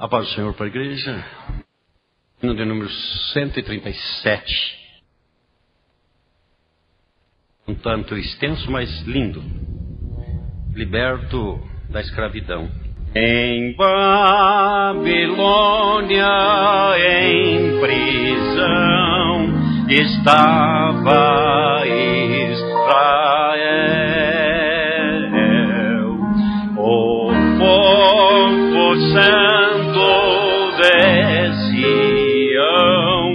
A paz do Senhor para a igreja. Hino de número 137. Um tanto extenso, mas lindo. Liberto da escravidão. Em Babilônia, em prisão, estava Israel, o povo santo de Sião,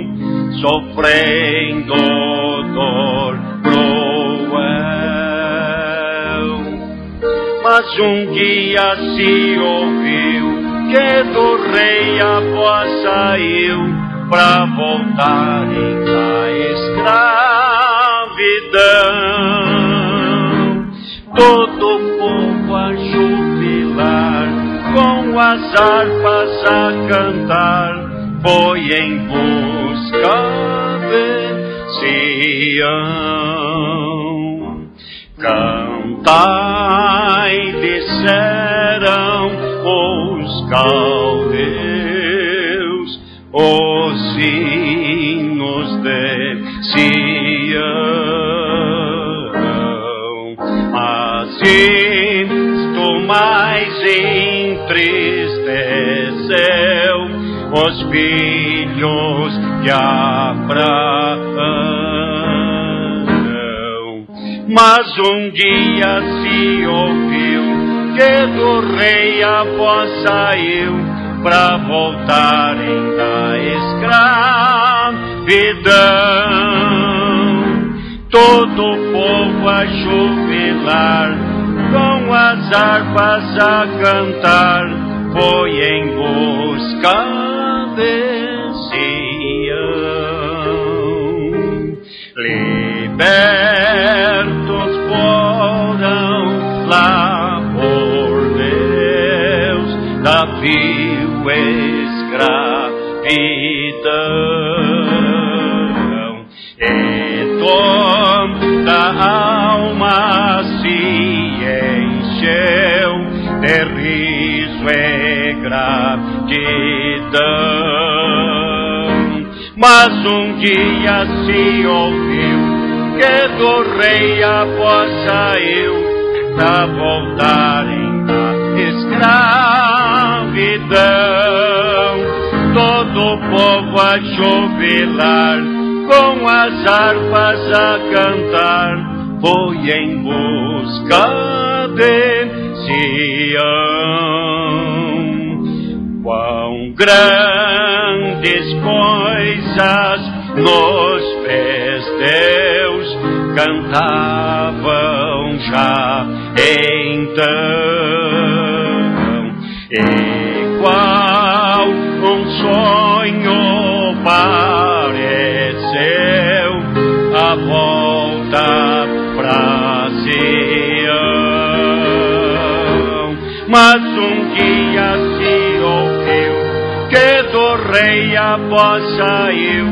sofrendo dor cruel. Mas um dia se ouviu que do rei a voz saiu pra voltarem da escravidão. Todo o povo a jubilar, com as harpas a cantar, foi em busca de Sião. Cantai, disseram os caldeus, os hinos de Sião. Mas isto mais entristeceu os filhos de Abraão. Mas um dia se ouviu que do rei a voz saiu pra voltarem da escravidão. Todo o povo a jubilar, com as harpas a cantar, foi em busca de Sião. Libertos foram lá por Deus da vil escravidão, e toda a alma se encheu de riso e gratidão. Mas um dia se ouviu que do rei a voz saiu pra voltarem da escravidão. Todo o povo a jubilar, com as harpas a cantar, foi em busca de Sião. Quão grandes coisas nos fez Deus, cantavam já então. E qual um sonho pareceu a volta pra Sião. Mas um dia se ouviu que do rei a voz saiu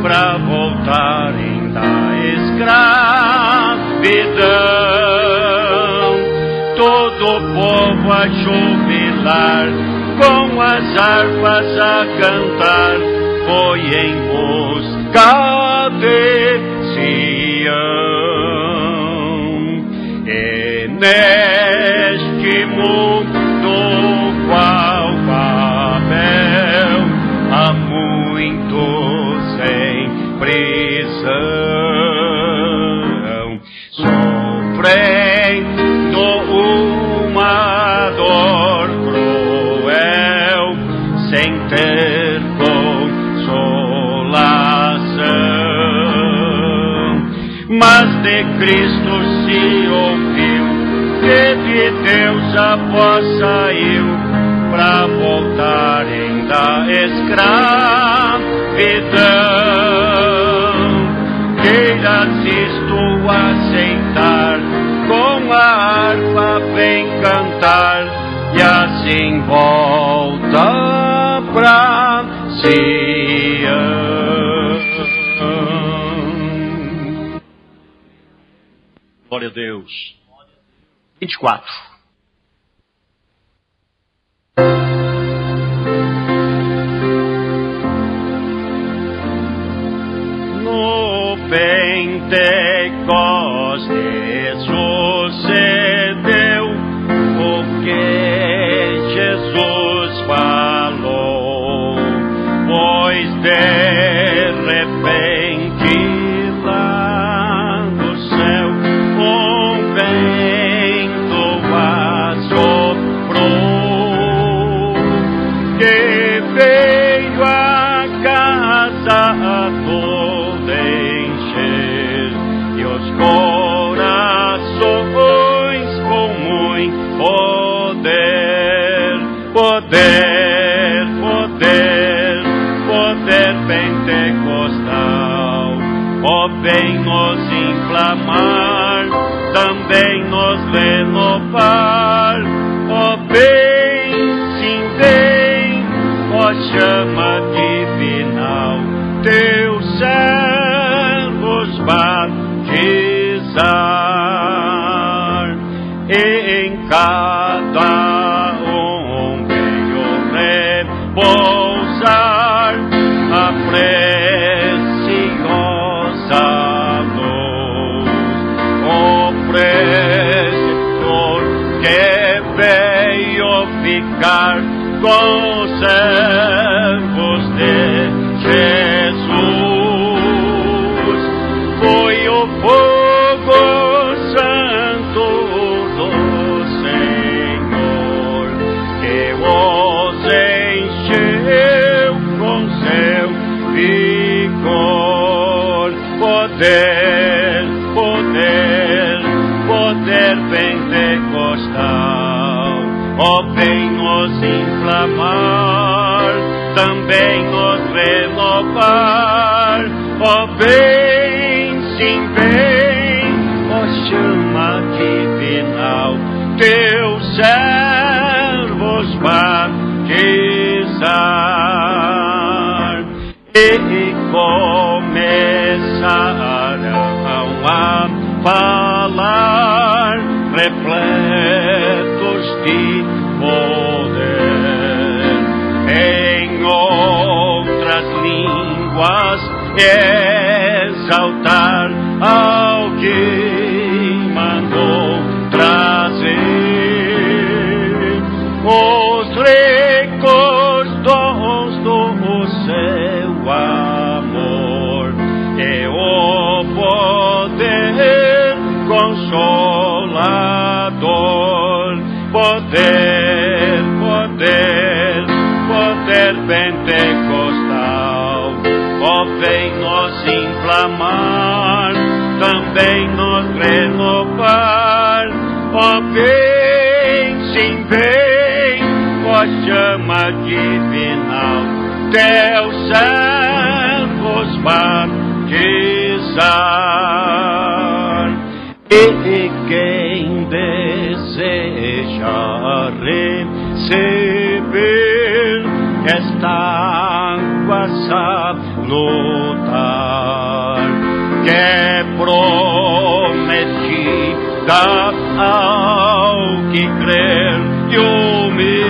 pra voltarem da escravidão. Todo o povo a jubilar, com as harpas a cantar, foi em busca de Sião. E neste mundo qual Babel, há muitos em prisão, sofrendo uma dor cruel, sem ter consolação. Mas de Cristo se ouviu que de Deus a voz saiu pra voltarem da escravidão. Queiras isto aceitar, com a harpa vem cantar, e assim volta pra Sião. Glória a Deus. 24. poder, poder, poder pentecostal. Ó, vem nos inflamar, também nos renovar. Ó, vem, sim, vem, ó, chama divinal, teus servos batizar. Em cada venho repousar a preciosa luz. O preceptor que veio ficar com os servos de Jesus foi o fogo santo do Senhor, que os encheu com seu vigor. Poder, poder, poder pentecostal. Ó, vem nos inflamar, também nos renovar. Ó, vem, sim, vem, ó, chama divinal, teus servos batizar. E começarão a falar, repletos de poder, em outras línguas exaltar ao que mandou trazer os ricos dons do seu amor e o poder consolador. Poder, poder, poder pentecostal. Ó, vem nos inflamar, também nos renovar. Ó, vem, sim, vem, ó, chama divinal, teus servos batizar. E quem deseja receber esta água salutar, que é prometida ao que crer e humilde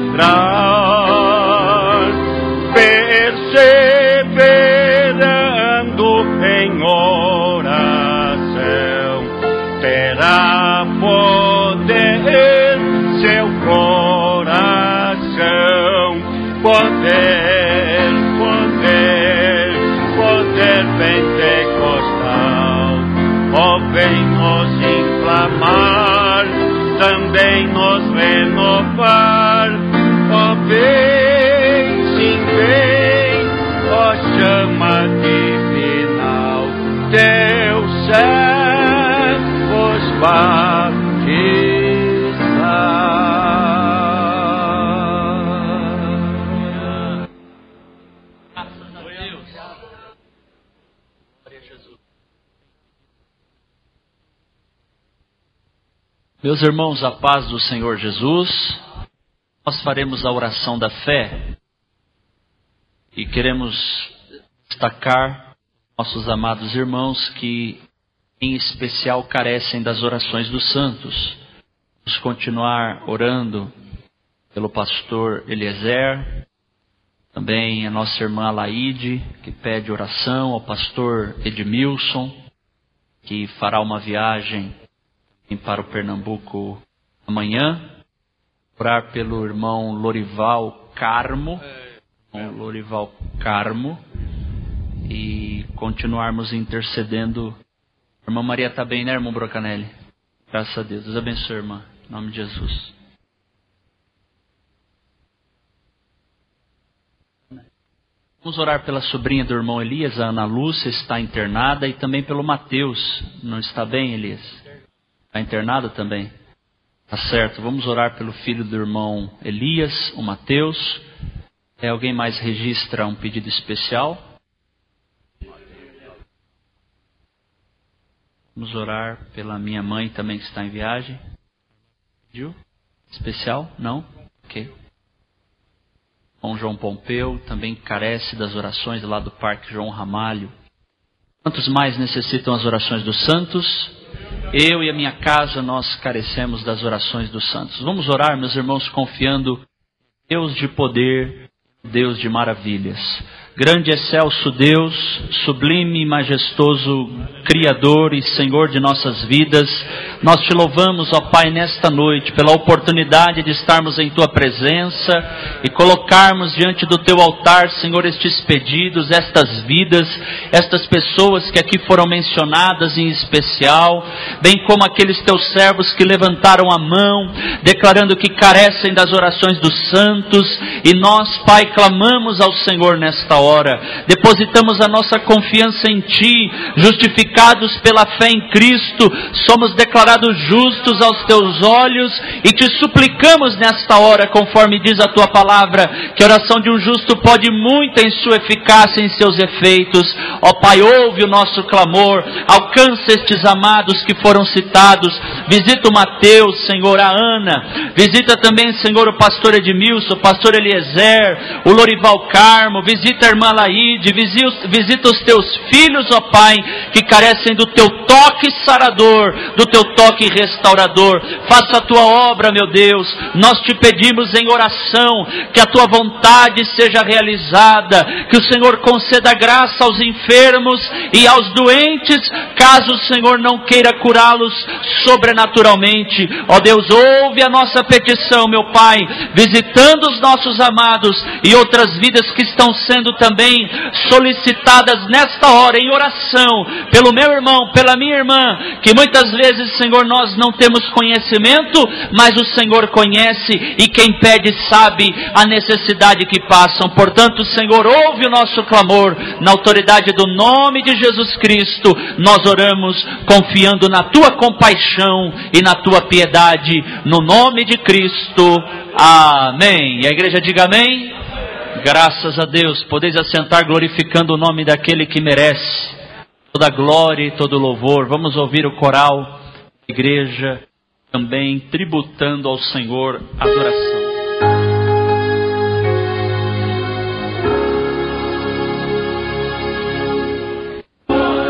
esperar, perseverando em oração, terá poder seu coração. Poder, poder, poder pentecostal. Ó, vem nos inflamar, também nos renovar. Ó, vem, sim, vem, ó, chama divinal, teus servos batizar. Meus irmãos, a paz do Senhor Jesus, nós faremos a oração da fé e queremos destacar nossos amados irmãos que em especial carecem das orações dos santos. Vamos continuar orando pelo pastor Eliezer, também a nossa irmã Laide, que pede oração, ao pastor Edmilson, que fará uma viagem para o Pernambuco amanhã. Orar pelo irmão Lorival Carmo, e continuarmos intercedendo. A irmã Maria está bem, né, irmão Brocanelli? Graças a Deus. Deus abençoe, irmã. Em nome de Jesus. Vamos orar pela sobrinha do irmão Elias, a Ana Lúcia, está internada, e também pelo Mateus. Não está bem, Elias? Está internado também? Tá certo, vamos orar pelo filho do irmão Elias, o Mateus. Alguém mais registra um pedido especial? Vamos orar pela minha mãe também que está em viagem. Pediu? Especial? Não? Ok. Bom, João Pompeu também carece das orações lá do Parque João Ramalho. Quantos mais necessitam as orações dos santos? Eu e a minha casa, nós carecemos das orações dos santos. Vamos orar, meus irmãos, confiando em Deus de poder, Deus de maravilhas. Grande excelso Deus, sublime e majestoso Criador e Senhor de nossas vidas, nós te louvamos, ó Pai, nesta noite, pela oportunidade de estarmos em Tua presença e colocarmos diante do Teu altar, Senhor, estes pedidos, estas vidas, estas pessoas que aqui foram mencionadas em especial, bem como aqueles Teus servos que levantaram a mão, declarando que carecem das orações dos santos, e nós, Pai, clamamos ao Senhor nesta hora, depositamos a nossa confiança em Ti, justificados pela fé em Cristo, somos declarados justos aos Teus olhos, e Te suplicamos nesta hora, conforme diz a Tua palavra, que a oração de um justo pode muito em sua eficácia, em seus efeitos. Ó Pai, ouve o nosso clamor, alcança estes amados que foram citados, visita o Mateus, Senhor, a Ana, visita também, Senhor, o pastor Edmilson, o pastor Eliezer, o Lorival Carmo, visita a irmã Laíde, visita os Teus filhos, ó Pai, que carecem do Teu toque sarador, do Teu toque restaurador. Faça a Tua obra, meu Deus. Nós Te pedimos em oração que a Tua vontade seja realizada, que o Senhor conceda graça aos enfermos e aos doentes, caso o Senhor não queira curá-los sobrenaturalmente. Ó Deus, ouve a nossa petição, meu Pai, visitando os nossos amados e outras vidas que estão sendo também solicitadas nesta hora em oração, pelo meu irmão, pela minha irmã, que muitas vezes, Senhor, nós não temos conhecimento, mas o Senhor conhece, e quem pede sabe a necessidade que passam. Portanto, Senhor, ouve o nosso clamor, na autoridade do nome de Jesus Cristo, nós oramos confiando na Tua compaixão e na Tua piedade, no nome de Cristo, amém. E a igreja diga amém. Graças a Deus, podeis assentar glorificando o nome daquele que merece toda a glória e todo o louvor. Vamos ouvir o coral da igreja também tributando ao Senhor adoração. Oh,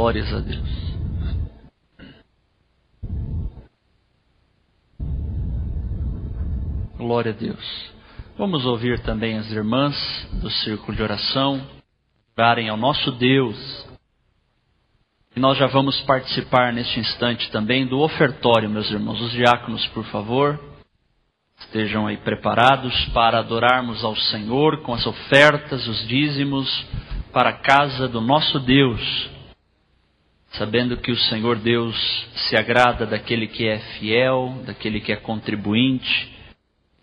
Glórias a Deus. Glória a Deus. Vamos ouvir também as irmãs do círculo de oração orarem ao nosso Deus. E nós já vamos participar neste instante também do ofertório, meus irmãos. Os diáconos, por favor, estejam aí preparados para adorarmos ao Senhor com as ofertas, os dízimos para a casa do nosso Deus, sabendo que o Senhor Deus se agrada daquele que é fiel, daquele que é contribuinte,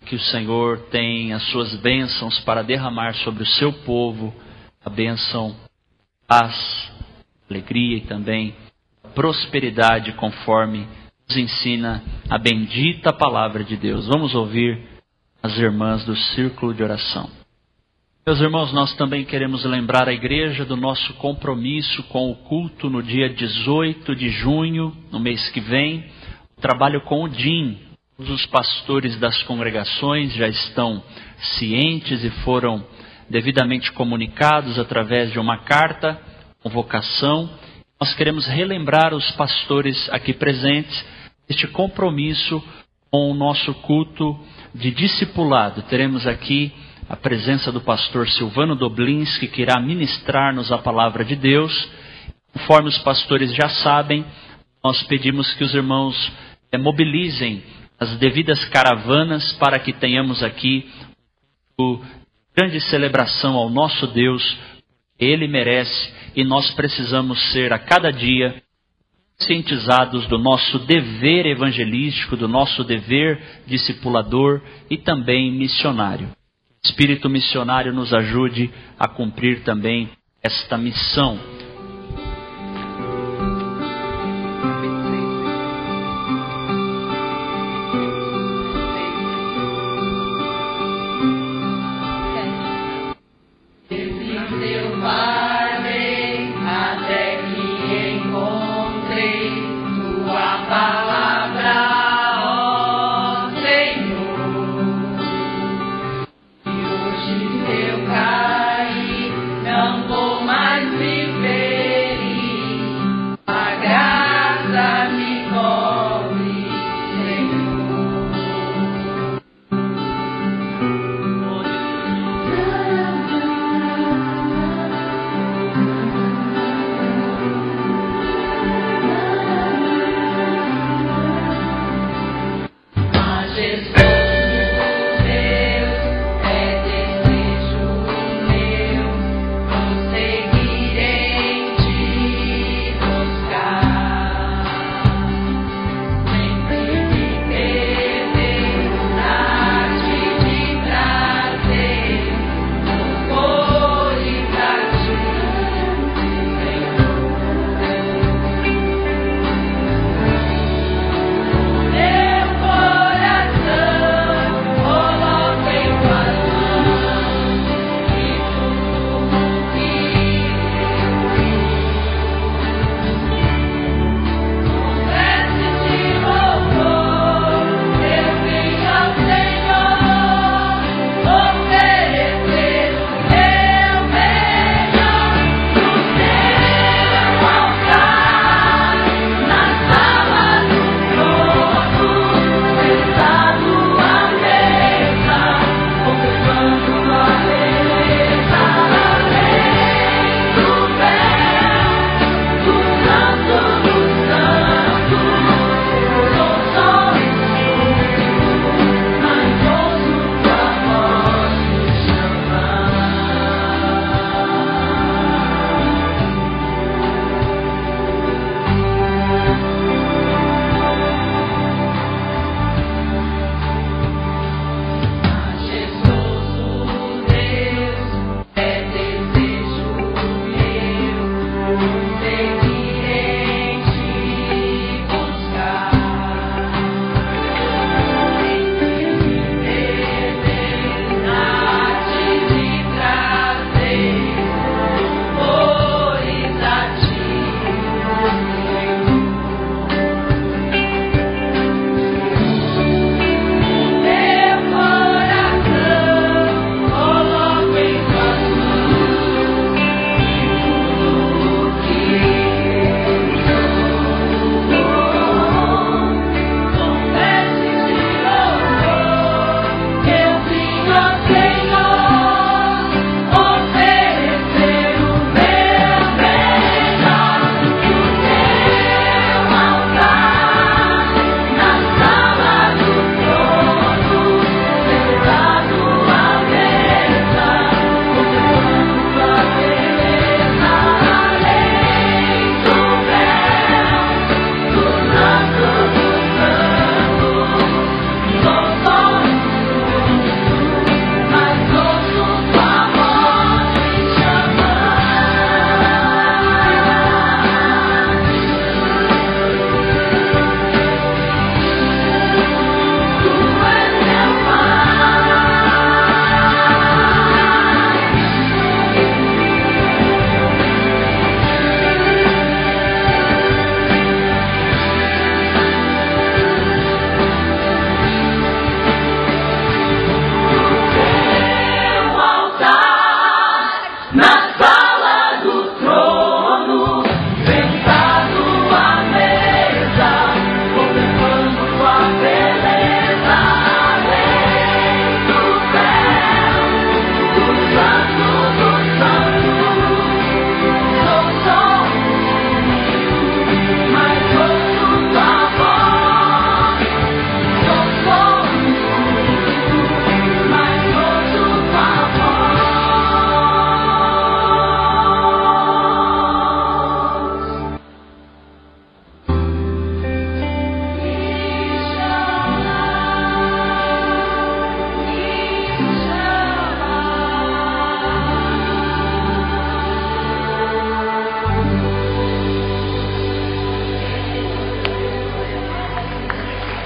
que o Senhor tem as suas bênçãos para derramar sobre o seu povo, a bênção, paz, alegria e também prosperidade, conforme nos ensina a bendita palavra de Deus. Vamos ouvir as irmãs do círculo de oração. Meus irmãos, nós também queremos lembrar a igreja do nosso compromisso com o culto no dia 18 de junho, no mês que vem, o trabalho com o DIN. Os pastores das congregações já estão cientes e foram devidamente comunicados através de uma carta, convocação. Nós queremos relembrar os pastores aqui presentes este compromisso com o nosso culto de discipulado. Teremos aqui a presença do pastor Silvano Doblinski, que irá ministrar-nos a palavra de Deus. Conforme os pastores já sabem, nós pedimos que os irmãos mobilizem as devidas caravanas para que tenhamos aqui uma grande celebração ao nosso Deus. Ele merece e nós precisamos ser a cada dia cientizados do nosso dever evangelístico, do nosso dever discipulador e também missionário. O Espírito missionário nos ajude a cumprir também esta missão. Não vou mais viver.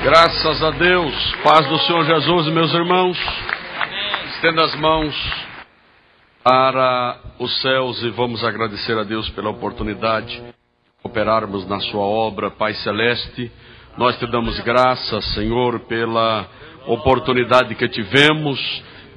Graças a Deus. Paz do Senhor Jesus, meus irmãos. Estenda as mãos para os céus e vamos agradecer a Deus pela oportunidade de cooperarmos na sua obra. Pai Celeste, nós te damos graças, Senhor, pela oportunidade que tivemos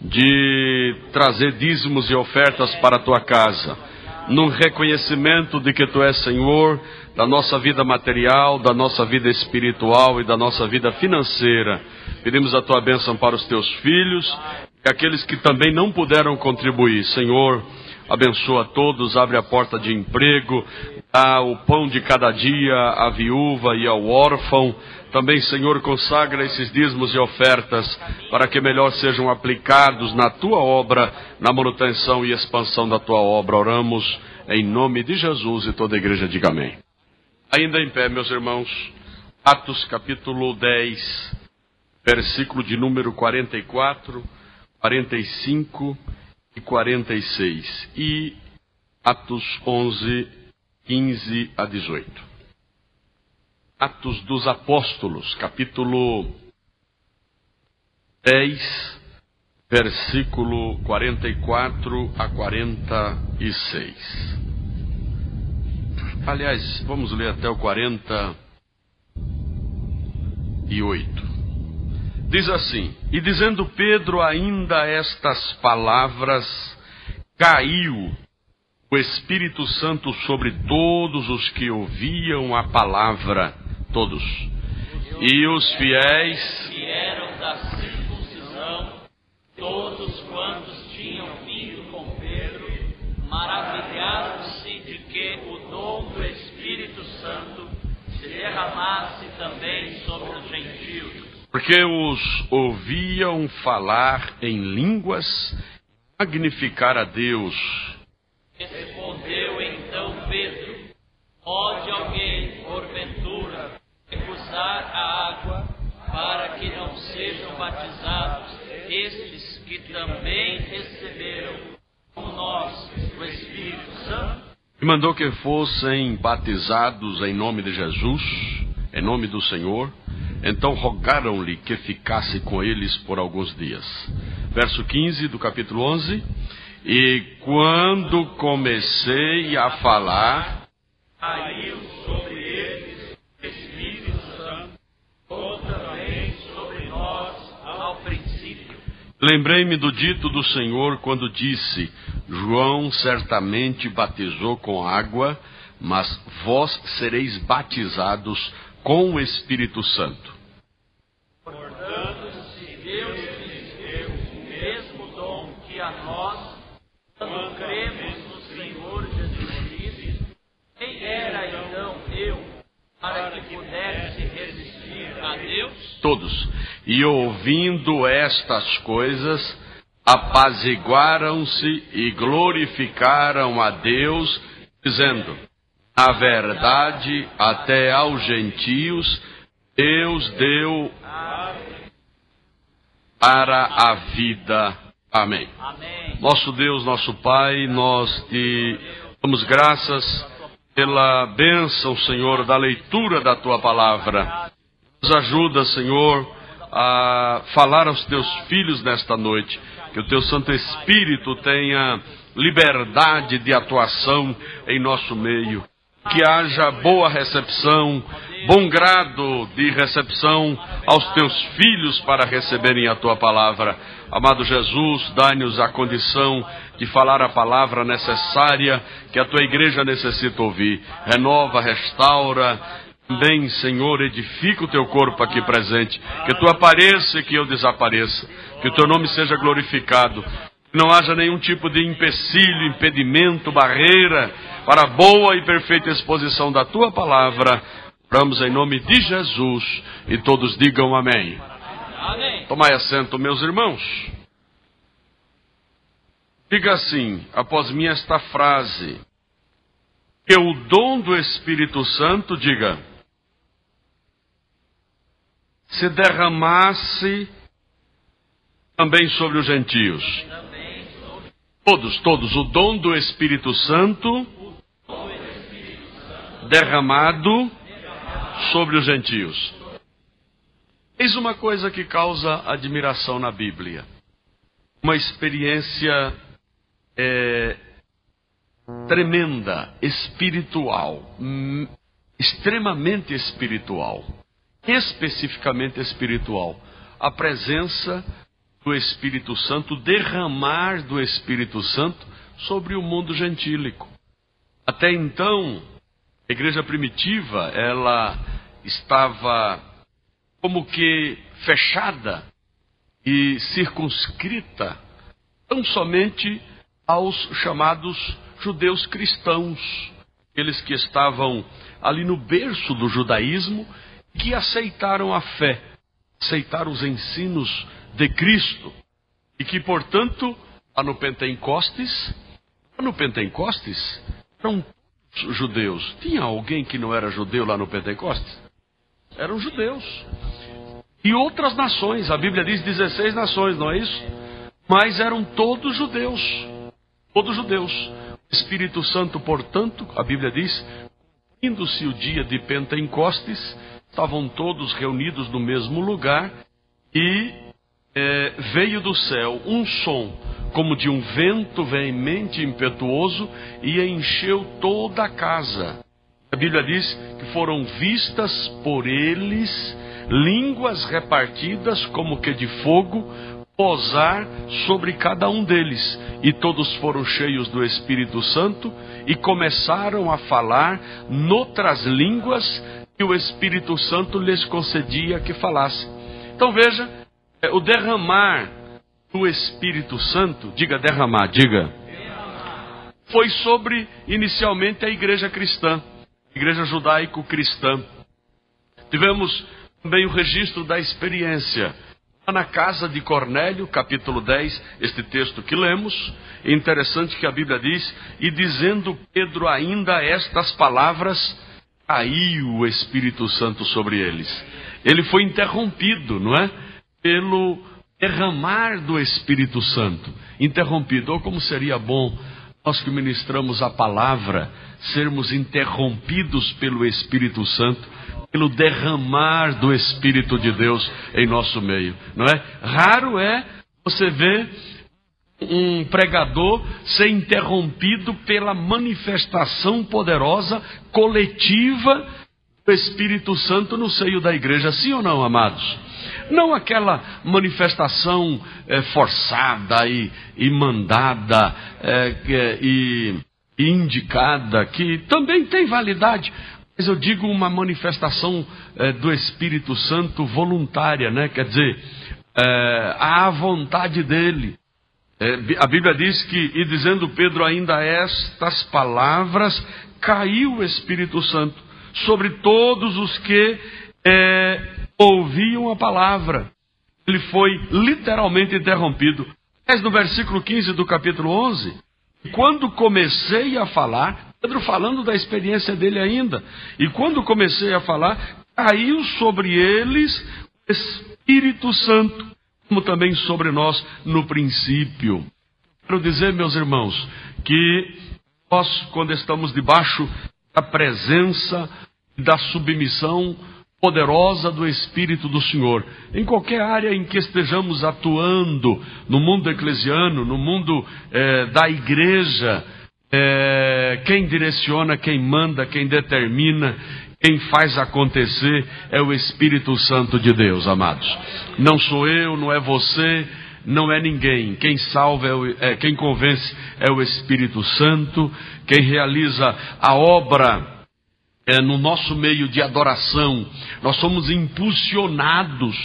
de trazer dízimos e ofertas para a tua casa, no reconhecimento de que tu és Senhor da nossa vida material, da nossa vida espiritual e da nossa vida financeira. Pedimos a tua bênção para os teus filhos e aqueles que também não puderam contribuir. Senhor, abençoa todos, abre a porta de emprego, dá o pão de cada dia à viúva e ao órfão. Também, Senhor, consagra esses dízimos e ofertas para que melhor sejam aplicados na tua obra, na manutenção e expansão da tua obra. Oramos em nome de Jesus e toda a igreja diga amém. Ainda em pé, meus irmãos, Atos capítulo 10, versículo de número 44, 45 e 46. E Atos 11, 15 a 18. Atos dos Apóstolos, capítulo 10, versículo 44 a 46. Aliás, vamos ler até o 48. Diz assim: E dizendo Pedro ainda estas palavras, caiu o Espírito Santo sobre todos os que ouviam a palavra, todos. E os fiéis que eram da circuncisão, todos quantos tinham vindo com Pedro, maravilharam-se de que o dom do Espírito Santo se derramasse também sobre os gentios. Porque os ouviam falar em línguas, magnificar a Deus. Respondeu então Pedro: Pode alguém, porventura, recusar a água para que não sejam batizados estes que também receberam, como nós, o Espírito Santo? E mandou que fossem batizados em nome de Jesus, em nome do Senhor. Então rogaram-lhe que ficasse com eles por alguns dias. Verso 15 do capítulo 11. E quando comecei a falar, caiu sobre eles o Espírito Santo, ou também sobre nós ao princípio. Lembrei-me do dito do Senhor quando disse: João certamente batizou com água, mas vós sereis batizados com o Espírito Santo. Portanto, se Deus lhes deu o mesmo dom que a nós, quando cremos no Senhor Jesus Cristo, quem era então eu, para que pudesse resistir a Deus? Todos. E ouvindo estas coisas, apaziguaram-se e glorificaram a Deus, dizendo: Na verdade, até aos gentios, Deus deu para a vida. Amém. Amém. Nosso Deus, nosso Pai, nós te damos graças pela bênção, Senhor, da leitura da Tua Palavra. Nos ajuda, Senhor, a falar aos Teus filhos nesta noite. Que o Teu Santo Espírito tenha liberdade de atuação em nosso meio. Que haja boa recepção, bom grado de recepção aos Teus filhos para receberem a Tua Palavra. Amado Jesus, dá-nos a condição de falar a palavra necessária que a Tua igreja necessita ouvir. Renova, restaura, também, Senhor, edifica o Teu corpo aqui presente. Que Tu apareça e que eu desapareça. Que o Teu nome seja glorificado. Que não haja nenhum tipo de empecilho, impedimento, barreira para a boa e perfeita exposição da Tua palavra. Oramos em nome de Jesus e todos digam amém. Amém. Tomai assento, meus irmãos. Diga assim, após mim, esta frase: que o dom do Espírito Santo, diga, se derramasse também sobre os gentios. Todos, o dom do Espírito Santo derramado sobre os gentios. Eis uma coisa que causa admiração na Bíblia. Uma experiência tremenda, espiritual, extremamente espiritual, especificamente espiritual. A presença do Espírito Santo, derramar do Espírito Santo sobre o mundo gentílico. Até então, a igreja primitiva, ela estava como que fechada e circunscrita tão somente aos chamados judeus cristãos, aqueles que estavam ali no berço do judaísmo, que aceitaram a fé, aceitaram os ensinos de Cristo, e que, portanto, lá no Pentecostes eram judeus. Tinha alguém que não era judeu lá no Pentecostes? Eram judeus. E outras nações, a Bíblia diz 16 nações, não é isso? Mas eram todos judeus. Todos judeus. O Espírito Santo, portanto, a Bíblia diz, cumprindo-se o dia de Pentecostes, estavam todos reunidos no mesmo lugar e veio do céu um som, como de um vento veemente e impetuoso, e encheu toda a casa. A Bíblia diz que foram vistas por eles línguas repartidas como que de fogo, posar sobre cada um deles. E todos foram cheios do Espírito Santo e começaram a falar noutras línguas que o Espírito Santo lhes concedia que falasse. Então veja, o derramar do Espírito Santo, diga derramar, diga, foi sobre inicialmente a igreja cristã, a igreja judaico-cristã. Tivemos também o registro da experiência na casa de Cornélio, capítulo 10, este texto que lemos. É interessante que a Bíblia diz, e dizendo Pedro ainda estas palavras, caiu o Espírito Santo sobre eles. Ele foi interrompido, não é? Pelo derramar do Espírito Santo. Interrompido. Oh, como seria bom nós que ministramos a palavra, sermos interrompidos pelo Espírito Santo, pelo derramar do Espírito de Deus em nosso meio, não é? Raro é você ver um pregador ser interrompido pela manifestação poderosa, coletiva do Espírito Santo no seio da igreja, sim ou não, amados? Não aquela manifestação forçada e mandada e indicada, que também tem validade, mas eu digo uma manifestação do Espírito Santo voluntária, né? Quer dizer, à vontade dele. A Bíblia diz que, e dizendo Pedro ainda estas palavras, caiu o Espírito Santo sobre todos os que ouviam a palavra. Ele foi literalmente interrompido. Mas no versículo 15 do capítulo 11, quando comecei a falar, Pedro falando da experiência dele ainda, e quando comecei a falar, caiu sobre eles o Espírito Santo, como também sobre nós no princípio. Quero dizer, meus irmãos, que nós, quando estamos debaixo da presença e da submissão poderosa do Espírito do Senhor, em qualquer área em que estejamos atuando, no mundo eclesiano, no mundo da igreja, quem direciona, quem manda, quem determina, quem faz acontecer é o Espírito Santo de Deus, amados. Não sou eu, não é você, não é ninguém. Quem salva, quem convence é o Espírito Santo. Quem realiza a obra no nosso meio de adoração. Nós somos impulsionados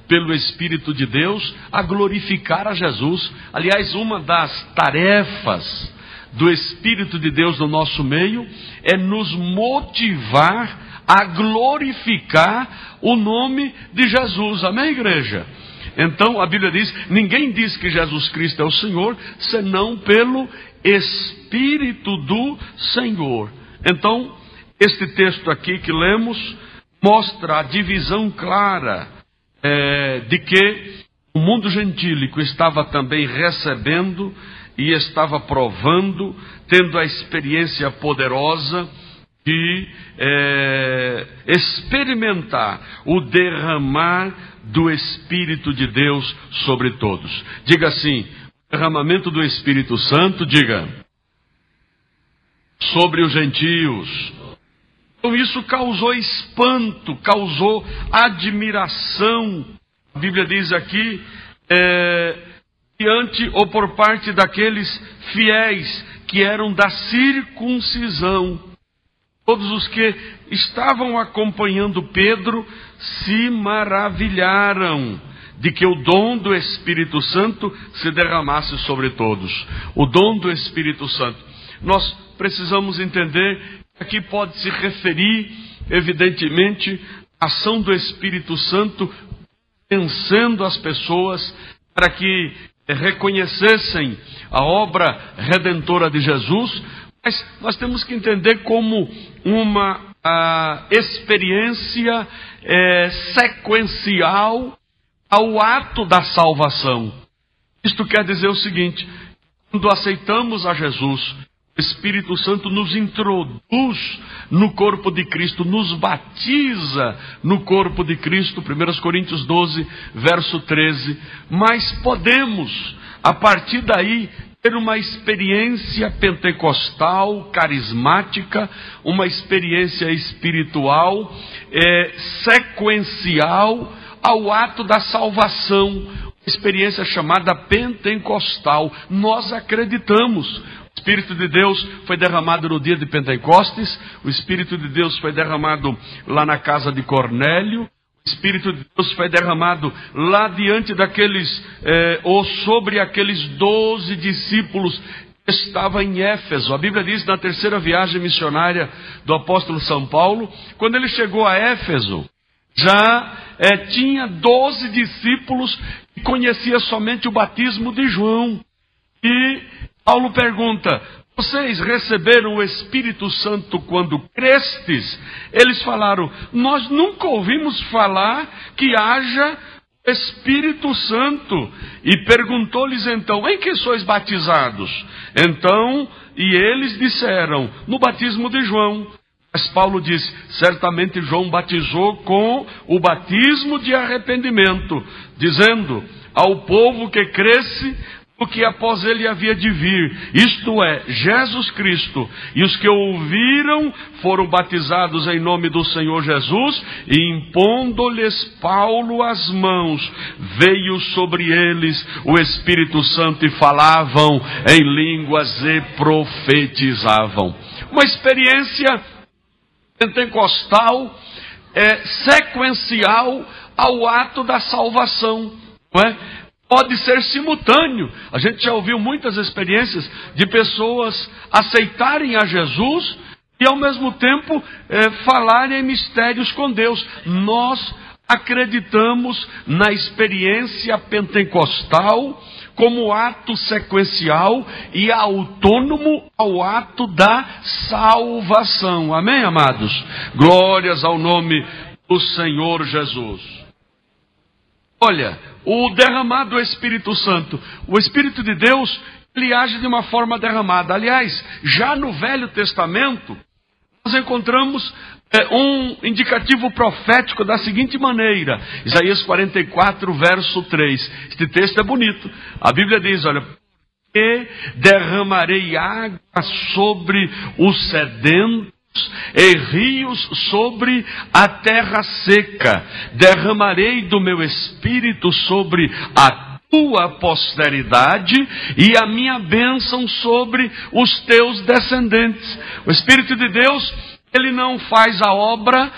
pelo Espírito de Deus a glorificar a Jesus. Aliás, uma das tarefas do Espírito de Deus no nosso meio é nos motivar a glorificar o nome de Jesus. Amém, igreja? Então a Bíblia diz, ninguém diz que Jesus Cristo é o Senhor, senão pelo Espírito do Senhor. Então, este texto aqui que lemos mostra a divisão clara de que o mundo gentílico estava também recebendo e estava provando, tendo a experiência poderosa de experimentar o derramar do Espírito de Deus sobre todos. Diga assim: derramamento do Espírito Santo, diga, sobre os gentios. Então isso causou espanto, causou admiração. A Bíblia diz aqui, diante ou por parte daqueles fiéis que eram da circuncisão. Todos os que estavam acompanhando Pedro se maravilharam de que o dom do Espírito Santo se derramasse sobre todos. O dom do Espírito Santo. Nós precisamos entender que aqui pode se referir, evidentemente, à ação do Espírito Santo vencendo as pessoas para que reconhecessem a obra redentora de Jesus. Mas nós temos que entender como uma experiência sequencial ao ato da salvação. Isto quer dizer o seguinte: quando aceitamos a Jesus, o Espírito Santo nos introduz no corpo de Cristo, nos batiza no corpo de Cristo, 1 Coríntios 12, verso 13. Mas podemos, a partir daí, ter uma experiência pentecostal, carismática, uma experiência espiritual, sequencial ao ato da salvação, uma experiência chamada pentecostal. Nós acreditamos. O Espírito de Deus foi derramado no dia de Pentecostes, o Espírito de Deus foi derramado lá na casa de Cornélio, o Espírito de Deus foi derramado lá diante daqueles, ou sobre aqueles 12 discípulos que estavam em Éfeso. A Bíblia diz na terceira viagem missionária do apóstolo São Paulo, quando ele chegou a Éfeso, já tinha 12 discípulos que conheciam somente o batismo de João. E Paulo pergunta: vocês receberam o Espírito Santo quando crestes? Eles falaram: nós nunca ouvimos falar que haja Espírito Santo. E perguntou-lhes então: em que sois batizados? Então, e eles disseram: no batismo de João. Mas Paulo diz: certamente João batizou com o batismo de arrependimento, dizendo ao povo que cresce o que após ele havia de vir, isto é, Jesus Cristo. E os que ouviram foram batizados em nome do Senhor Jesus, e impondo-lhes Paulo as mãos, veio sobre eles o Espírito Santo, e falavam em línguas e profetizavam. Uma experiência pentecostal, sequencial ao ato da salvação, não é? Pode ser simultâneo. A gente já ouviu muitas experiências de pessoas aceitarem a Jesus e ao mesmo tempo falarem em mistérios com Deus. Nós acreditamos na experiência pentecostal como ato sequencial e autônomo ao ato da salvação. Amém, amados? Glórias ao nome do Senhor Jesus. Olha, o derramado do Espírito Santo, o Espírito de Deus, ele age de uma forma derramada. Aliás, já no Velho Testamento, nós encontramos um indicativo profético da seguinte maneira. Isaías 44, verso 3. Este texto é bonito. A Bíblia diz, olha: porque derramarei água sobre os sedentos, e rios sobre a terra seca. Derramarei do meu Espírito sobre a tua posteridade e a minha bênção sobre os teus descendentes. O Espírito de Deus, ele não faz a obra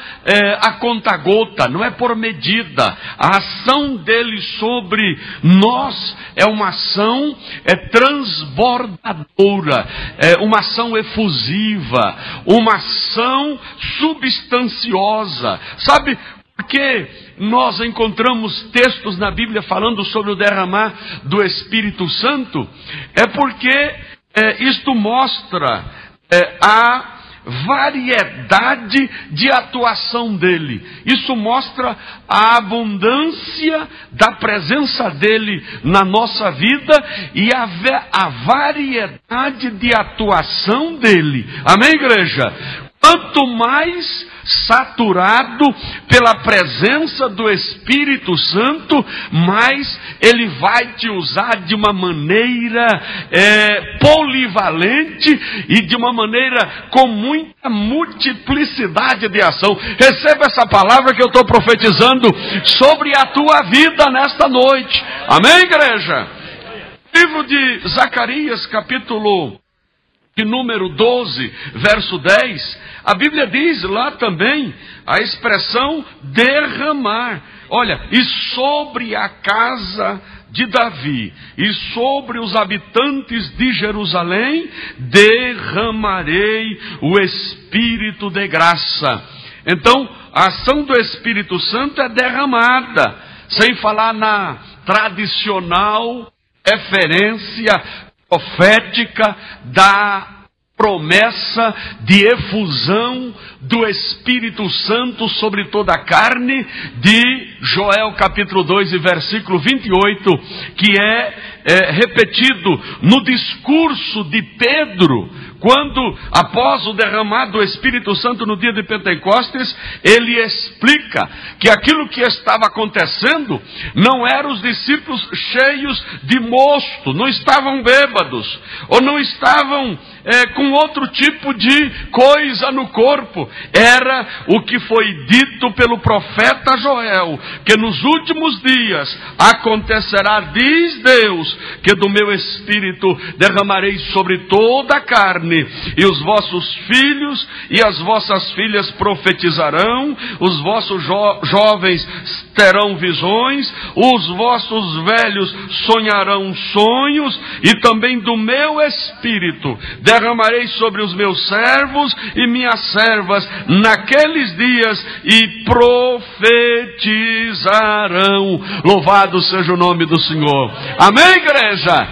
a conta-gota, não é por medida. A ação dele sobre nós é uma ação transbordadora, uma ação efusiva, uma ação substanciosa. Sabe por que nós encontramos textos na Bíblia falando sobre o derramar do Espírito Santo? É porque isto mostra a variedade de atuação dele. Isso mostra a abundância da presença dele na nossa vida e a variedade de atuação dele. Amém, igreja? Quanto mais saturado pela presença do Espírito Santo, mais Ele vai te usar de uma maneira polivalente e de uma maneira com muita multiplicidade de ação. Receba essa palavra que eu estou profetizando sobre a tua vida nesta noite. Amém, igreja? Livro de Zacarias, capítulo de número 12, verso 10, a Bíblia diz lá também a expressão derramar. Olha, e sobre a casa de Davi e sobre os habitantes de Jerusalém derramarei o Espírito de graça. Então, a ação do Espírito Santo é derramada, sem falar na tradicional referência profética da promessa de efusão do Espírito Santo sobre toda a carne, de Joel capítulo 2 e versículo 28, que é repetido no discurso de Pedro, quando, após o derramar do Espírito Santo no dia de Pentecostes, ele explica que aquilo que estava acontecendo não eram os discípulos cheios de mosto, não estavam bêbados, ou não estavam com outro tipo de coisa no corpo. Era o que foi dito pelo profeta Joel, que nos últimos dias acontecerá, diz Deus, que do meu Espírito derramarei sobre toda a carne, e os vossos filhos e as vossas filhas profetizarão, os vossos jovens terão visões, os vossos velhos sonharão sonhos, e também do meu Espírito derramarei sobre os meus servos e minhas servas naqueles dias, e profetizarão. Louvado seja o nome do Senhor. Amém, igreja?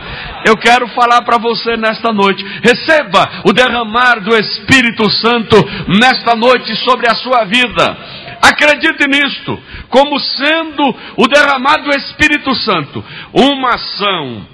Eu quero falar para você nesta noite. Receba o derramar do Espírito Santo nesta noite sobre a sua vida. Acredite nisto, como sendo o derramar do Espírito Santo uma ação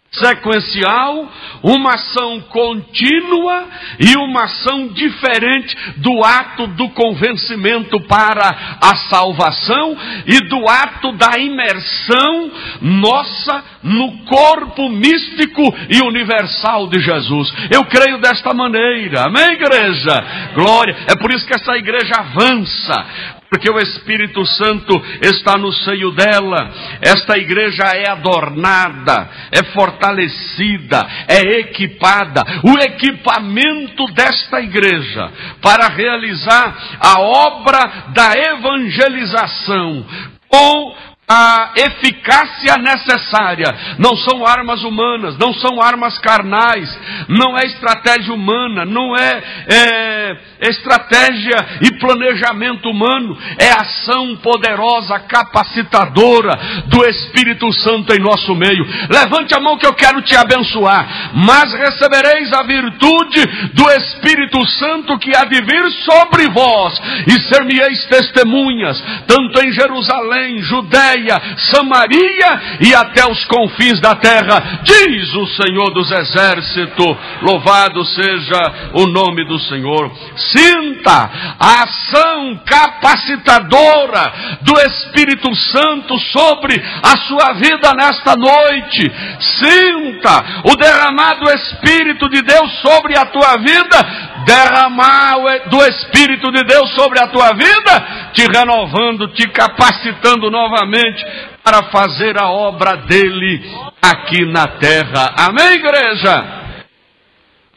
sequencial, uma ação contínua e uma ação diferente do ato do convencimento para a salvação e do ato da imersão nossa no corpo místico e universal de Jesus. Eu creio desta maneira. Amém, igreja? Glória. É por isso que essa igreja avança, porque o Espírito Santo está no seio dela. Esta igreja é adornada, é fortalecida, é equipada. O equipamento desta igreja para realizar a obra da evangelização com a eficácia necessária não são armas humanas, não são armas carnais, não é estratégia humana, não é estratégia e planejamento humano, é ação poderosa, capacitadora do Espírito Santo em nosso meio. Levante a mão que eu quero te abençoar. Mas recebereis a virtude do Espírito Santo que há de vir sobre vós, e ser-me-eis testemunhas, tanto em Jerusalém, Judeia, Samaria e até os confins da terra, diz o Senhor dos Exércitos. Louvado seja o nome do Senhor. Sinta a ação capacitadora do Espírito Santo sobre a sua vida nesta noite. Sinta o derramar do Espírito de Deus sobre a tua vida. Derramar do Espírito de Deus sobre a tua vida, te renovando, te capacitando novamente para fazer a obra dele aqui na terra. Amém, igreja?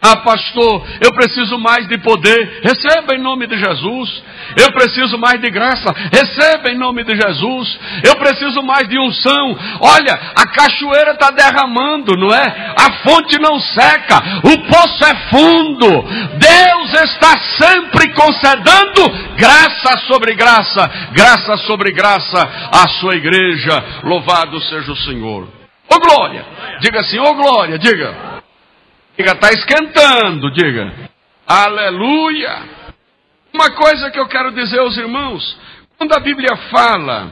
Ah, pastor, eu preciso mais de poder. Receba em nome de Jesus. Eu preciso mais de graça. Receba em nome de Jesus. Eu preciso mais de unção. Olha, a cachoeira está derramando, não é? A fonte não seca. O poço é fundo. Deus está sempre concedendo graça sobre graça, graça sobre graça à sua igreja. Louvado seja o Senhor. Ô glória! Diga assim, ô glória, diga. Diga, está esquentando, diga. Aleluia! Uma coisa que eu quero dizer aos irmãos, quando a Bíblia fala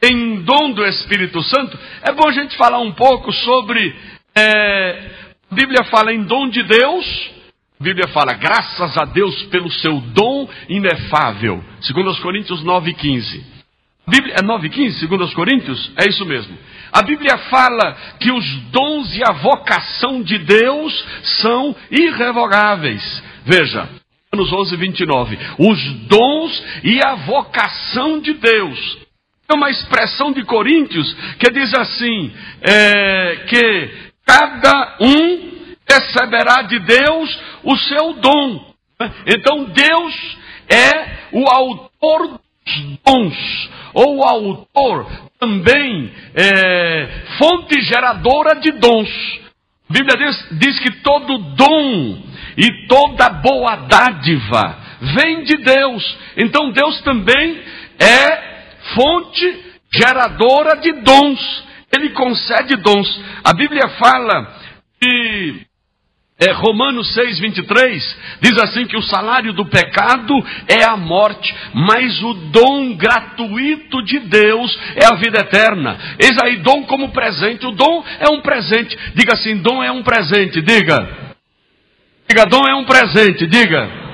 em dom do Espírito Santo, é bom a gente falar um pouco sobre, a Bíblia fala em dom de Deus, A Bíblia fala, graças a Deus pelo seu dom inefável. 2 Coríntios 9,15. É 9,15, 2 Coríntios? É isso mesmo. A Bíblia fala que os dons e a vocação de Deus são irrevogáveis. Veja, Romanos 11:29. Os dons e a vocação de Deus. É uma expressão de Coríntios que diz assim, que cada um receberá de Deus o seu dom. Então Deus é o autor dos dons, ou o autor também fonte geradora de dons. A Bíblia diz que todo dom e toda boa dádiva vem de Deus. Então Deus também é fonte geradora de dons. Ele concede dons. A Bíblia fala que Romanos 6:23 diz assim que o salário do pecado é a morte, mas o dom gratuito de Deus é a vida eterna. Eis aí, dom como presente. O dom é um presente. Diga assim, dom é um presente. Diga, dom é um presente. Diga.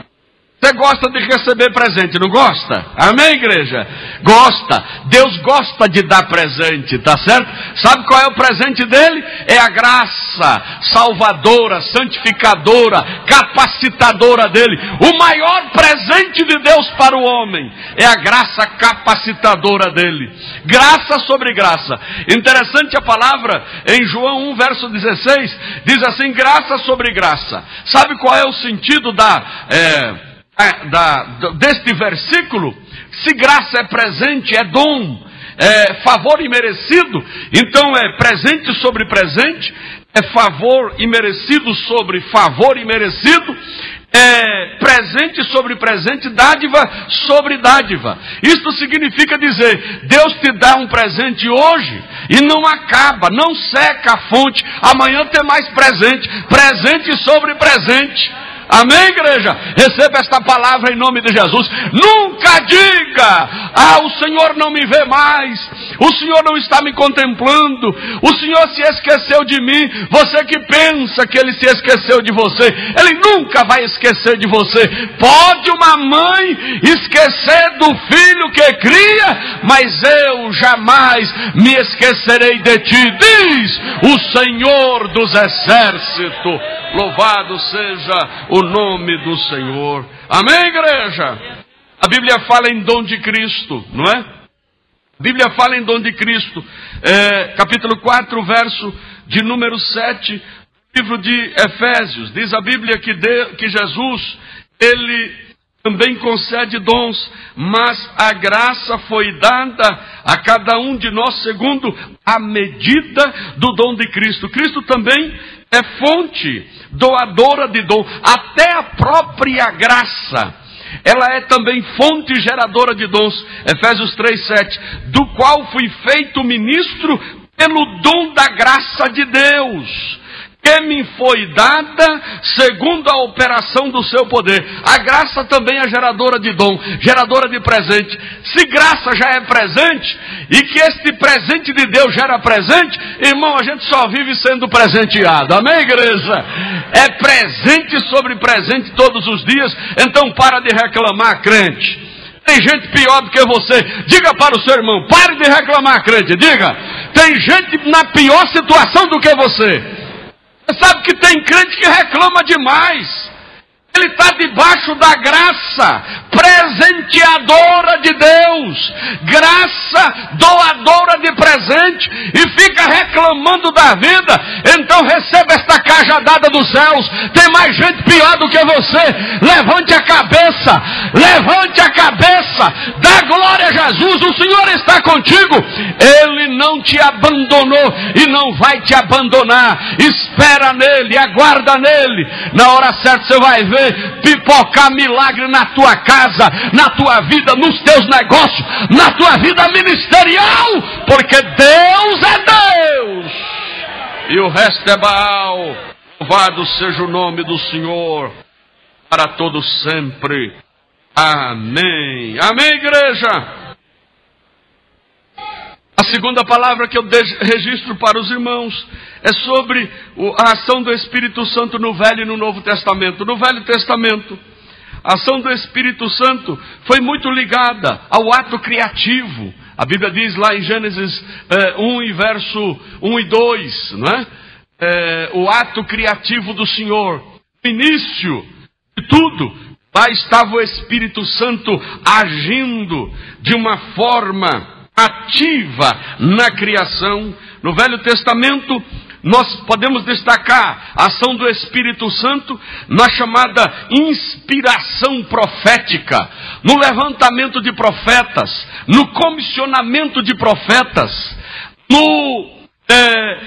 Você gosta de receber presente, não gosta? Amém, igreja? Gosta. Deus gosta de dar presente, tá certo? Sabe qual é o presente dele? É a graça salvadora, santificadora, capacitadora dele. O maior presente de Deus para o homem é a graça capacitadora dele. Graça sobre graça. Interessante a palavra em João 1, verso 16, diz assim, graça sobre graça. Sabe qual é o sentido deste versículo? Se graça é presente, é dom, é favor imerecido, então é presente sobre presente, é favor imerecido sobre favor imerecido, é presente sobre presente, dádiva sobre dádiva. Isto significa dizer, Deus te dá um presente hoje e não acaba, não seca a fonte, amanhã tem mais presente, presente sobre presente. Amém, igreja? Receba esta palavra em nome de Jesus. Nunca diga, o Senhor não me vê mais, o Senhor não está me contemplando, o Senhor se esqueceu de mim. Você que pensa que Ele se esqueceu de você, Ele nunca vai esquecer de você. Pode uma mãe esquecer do filho que cria, mas eu jamais me esquecerei de ti, diz o Senhor dos exércitos. Louvado seja o nome do Senhor. Amém, igreja? A Bíblia fala em dom de Cristo, não é? A Bíblia fala em dom de Cristo. Capítulo 4, verso de número 7, livro de Efésios. Diz a Bíblia que Jesus, Ele também concede dons, mas a graça foi dada a cada um de nós segundo a medida do dom de Cristo. Cristo também é fonte doadora de dom. Até a própria graça, ela é também fonte geradora de dons. Efésios 3:7, do qual fui feito ministro pelo dom da graça de Deus, que me foi dada segundo a operação do seu poder. A graça também é geradora de dom, geradora de presente. Se graça já é presente, e que este presente de Deus gera presente, irmão, a gente só vive sendo presenteado. Amém, igreja? É presente sobre presente todos os dias. Então para de reclamar, crente. Tem gente pior do que você. Diga para o seu irmão, pare de reclamar, crente. Diga, tem gente na pior situação do que você. Você sabe que tem crente que reclama demais. Ele está debaixo da graça presenteadora de Deus, graça doadora de presente, e fica reclamando da vida. Então receba esta cajadada dos céus. Tem mais gente pior do que você. Levante a cabeça, levante a cabeça, dá glória a Jesus. O Senhor está contigo, Ele não te abandonou e não vai te abandonar. Espera nele, aguarda nele. Na hora certa você vai ver pipocar milagre na tua casa, na tua vida, nos teus negócios, na tua vida ministerial, porque Deus é Deus e o resto é Baal. Louvado seja o nome do Senhor para todos sempre. Amém. Amém, igreja? A A segunda palavra que eu registro para os irmãos é sobre a ação do Espírito Santo no Velho e no Novo Testamento. No Velho Testamento, a ação do Espírito Santo foi muito ligada ao ato criativo. A Bíblia diz lá em Gênesis 1 e verso 1 e 2, não é? O ato criativo do Senhor. No início de tudo, lá estava o Espírito Santo agindo de uma forma ativa na criação. No Velho Testamento, nós podemos destacar a ação do Espírito Santo na chamada inspiração profética, no levantamento de profetas, no comissionamento de profetas,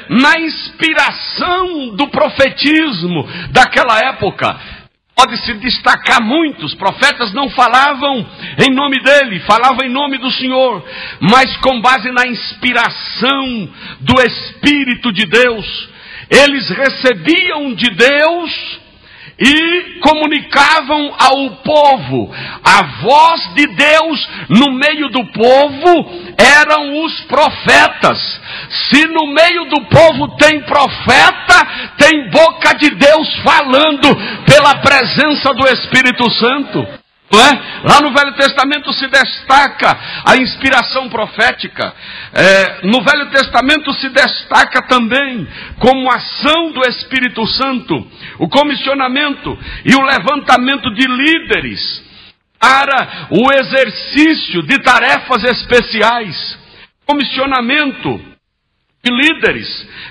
na inspiração do profetismo daquela época. Pode-se destacar muitos profetas não falavam em nome dele, falavam em nome do Senhor, mas com base na inspiração do Espírito de Deus, eles recebiam de Deus e comunicavam ao povo. A voz de Deus no meio do povo eram os profetas. Se no meio do povo tem profeta, tem boca de Deus falando pela presença do Espírito Santo. Não é? Lá no Velho Testamento se destaca a inspiração profética. No Velho Testamento se destaca também como ação do Espírito Santo o comissionamento e o levantamento de líderes para o exercício de tarefas especiais. Comissionamento de líderes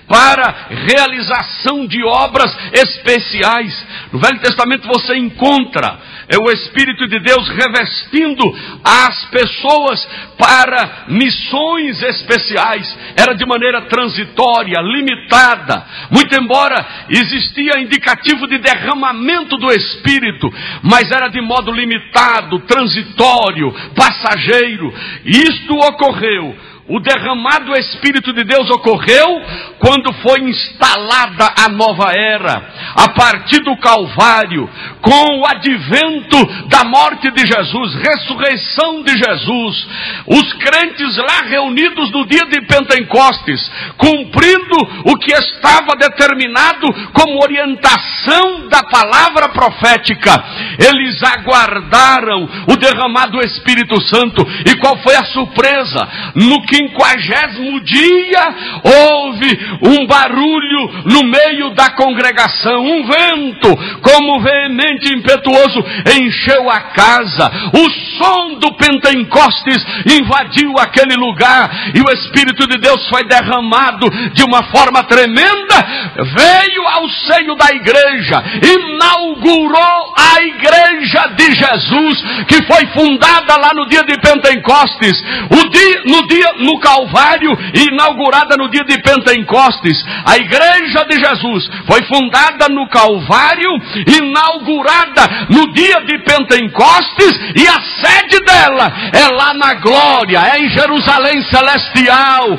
para realização de obras especiais. No Velho Testamento você encontra o Espírito de Deus revestindo as pessoas para missões especiais. Era de maneira transitória, limitada, muito embora existia indicativo de derramamento do Espírito, mas era de modo limitado, transitório, passageiro. Isto ocorreu. O derramado Espírito de Deus ocorreu quando foi instalada a nova era, a partir do Calvário, com o advento da morte de Jesus, ressurreição de Jesus. Os crentes lá reunidos no dia de Pentecostes, cumprindo o que estava determinado como orientação da palavra profética, eles aguardaram o derramado Espírito Santo. E qual foi a surpresa? No 50º dia, houve um barulho no meio da congregação, um vento, como veemente e impetuoso, encheu a casa. O som do Pentecostes invadiu aquele lugar, e o Espírito de Deus foi derramado de uma forma tremenda, veio ao seio da igreja, inaugurou a igreja de Jesus, que foi fundada lá no dia de Pentecostes, no Calvário, inaugurada no dia de Pentecostes. A igreja de Jesus foi fundada no Calvário, inaugurada no dia de Pentecostes, e a sede dela é lá na glória, é em Jerusalém celestial.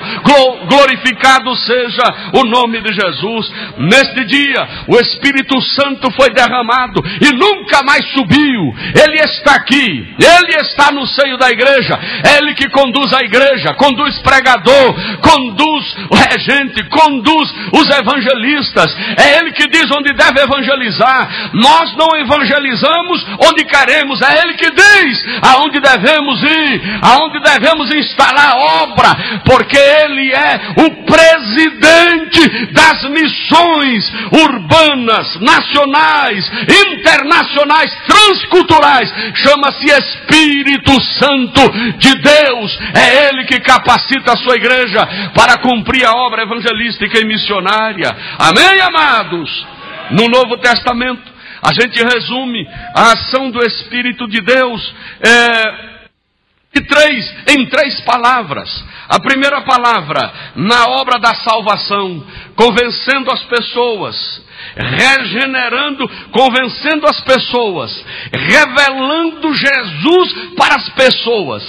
Glorificado seja o nome de Jesus. Neste dia o Espírito Santo foi derramado e nunca mais subiu. Ele está aqui, ele está no seio da igreja, é ele que conduz a igreja, conduz pregador, conduz o regente, conduz os evangelistas. É ele que diz onde deve evangelizar. Nós não evangelizamos onde queremos, é ele que diz aonde devemos ir, aonde devemos instalar a obra, porque ele é o presidente das missões urbanas, nacionais, internacionais, transculturais. Chama-se Espírito Santo de Deus. É ele que capacita a sua igreja para cumprir a obra evangelística e missionária. Amém, amados? No Novo Testamento, a gente resume a ação do Espírito de Deus em três palavras. A primeira palavra, na obra da salvação, convencendo as pessoas, regenerando, convencendo as pessoas, revelando Jesus para as pessoas.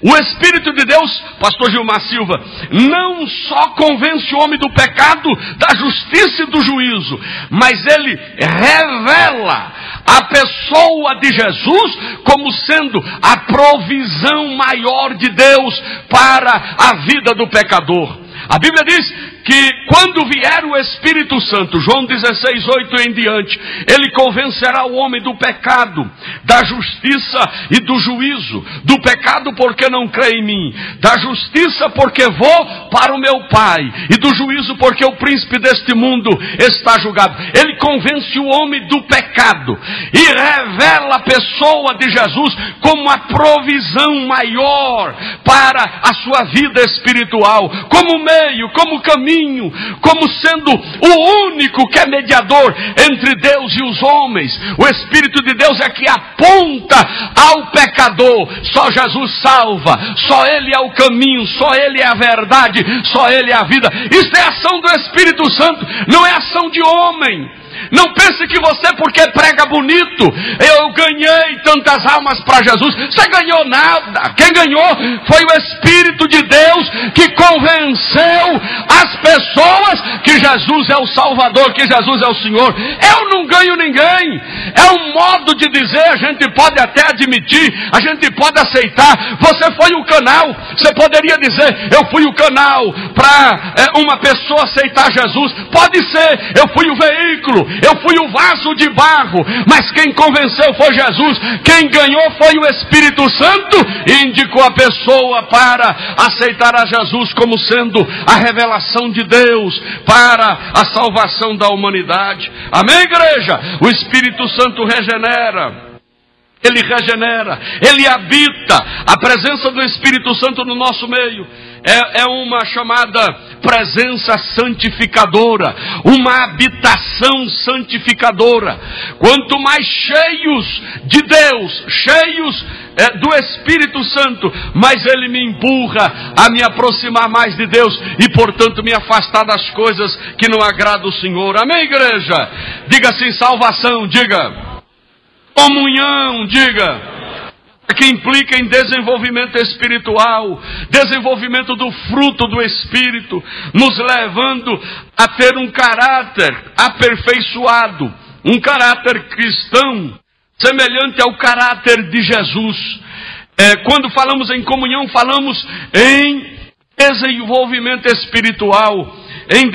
O Espírito de Deus, pastor Gilmar Silva, não só convence o homem do pecado, da justiça e do juízo, mas ele revela a pessoa de Jesus como sendo a provisão maior de Deus para a vida do pecador. A Bíblia diz que quando vier o Espírito Santo, João 16:8 em diante, ele convencerá o homem do pecado, da justiça e do juízo. Do pecado porque não crê em mim, da justiça porque vou para o meu Pai, e do juízo porque o príncipe deste mundo está julgado. Ele convence o homem do pecado e revela a pessoa de Jesus como a provisão maior para a sua vida espiritual, como meio, como caminho, como sendo o único que é mediador entre Deus e os homens. O Espírito de Deus é que aponta ao pecador. Só Jesus salva, só Ele é o caminho, só Ele é a verdade, só Ele é a vida. Isso é ação do Espírito Santo, não é ação de homem. Não pense que você, porque prega bonito, eu ganhei tantas almas para Jesus. Você ganhou nada. Quem ganhou foi o Espírito de Deus, que convenceu as pessoas que Jesus é o Salvador, que Jesus é o Senhor. Eu não ganho ninguém. É um modo de dizer, a gente pode até admitir, a gente pode aceitar. Você foi o canal. Você poderia dizer, eu fui o canal para uma pessoa aceitar Jesus. Pode ser, eu fui o veículo, eu fui o vaso de barro, mas quem convenceu foi Jesus. Quem ganhou foi o Espírito Santo e indicou a pessoa para aceitar a Jesus como sendo a revelação de Deus para a salvação da humanidade. Amém, igreja? O Espírito Santo regenera. Ele regenera, Ele habita. A presença do Espírito Santo no nosso meio é uma chamada presença santificadora, uma habitação santificadora. Quanto mais cheios de Deus, cheios do Espírito Santo, mais Ele me empurra a me aproximar mais de Deus e, portanto, me afastar das coisas que não agradam o Senhor. Amém, igreja? Diga assim, salvação, diga. Comunhão, diga, que implica em desenvolvimento espiritual, desenvolvimento do fruto do Espírito, nos levando a ter um caráter aperfeiçoado, um caráter cristão, semelhante ao caráter de Jesus. Quando falamos em comunhão, falamos em desenvolvimento espiritual, em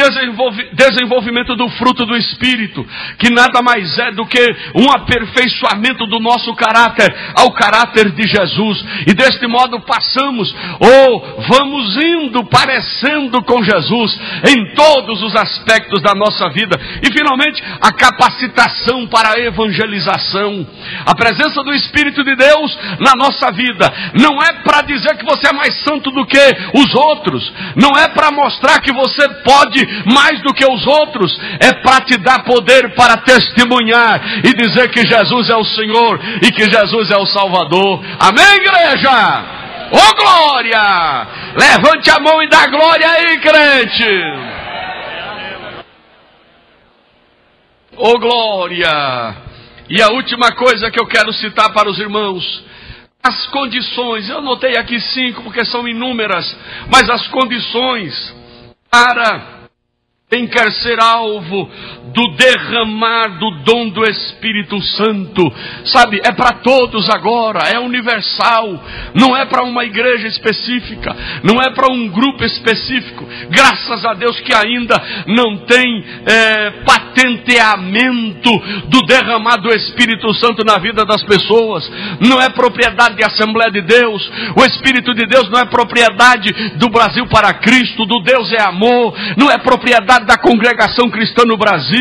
desenvolvimento do fruto do Espírito, que nada mais é do que um aperfeiçoamento do nosso caráter ao caráter de Jesus. E deste modo passamos, vamos indo parecendo com Jesus em todos os aspectos da nossa vida. E finalmente, a capacitação para a evangelização. A presença do Espírito de Deus na nossa vida não é para dizer que você é mais santo do que os outros, não é para mostrar que você pode mais do que os outros, é para te dar poder para testemunhar e dizer que Jesus é o Senhor e que Jesus é o Salvador. Amém, igreja? Ô glória! Levante a mão e dá glória aí, crente! Ô glória! E a última coisa que eu quero citar para os irmãos, as condições. Eu anotei aqui 5 porque são inúmeras, mas as condições para quem quer ser alvo do derramar do dom do Espírito Santo. Sabe, é para todos agora, é universal, não é para uma igreja específica, não é para um grupo específico. Graças a Deus que ainda não tem patenteamento do derramar do Espírito Santo na vida das pessoas. Não é propriedade da Assembleia de Deus. O Espírito de Deus não é propriedade do Brasil para Cristo, do Deus é amor, não é propriedade da congregação cristã no Brasil.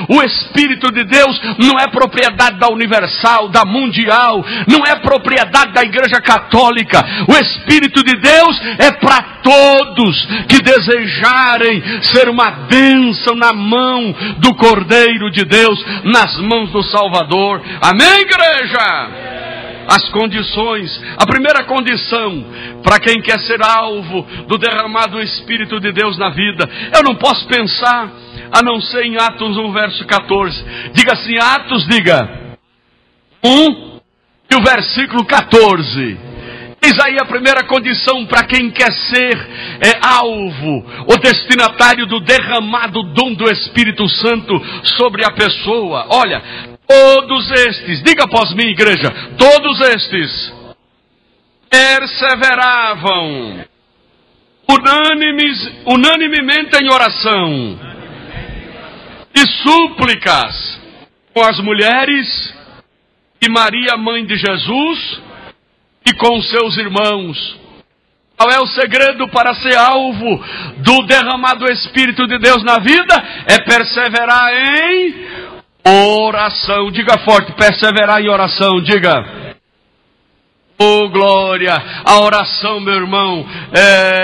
O Espírito de Deus não é propriedade da Universal, da Mundial, não é propriedade da Igreja Católica. O Espírito de Deus é para todos que desejarem ser uma bênção na mão do Cordeiro de Deus, nas mãos do Salvador. Amém, igreja? As condições. A primeira condição para quem quer ser alvo do derramar do Espírito de Deus na vida, eu não posso pensar a não ser em Atos 1, verso 14. Diga assim, Atos, diga 1 e o versículo 14. Eis aí a primeira condição para quem quer ser alvo, o destinatário do derramado dom do Espírito Santo sobre a pessoa. Olha, Todos estes, diga após mim, igreja, todos estes perseveravam unanimemente em oração e súplicas com as mulheres e Maria, mãe de Jesus, e com seus irmãos. Qual é o segredo para ser alvo do derramado Espírito de Deus na vida? É perseverar em oração. Diga forte, perseverar em oração, diga. Oh, glória! A oração, meu irmão,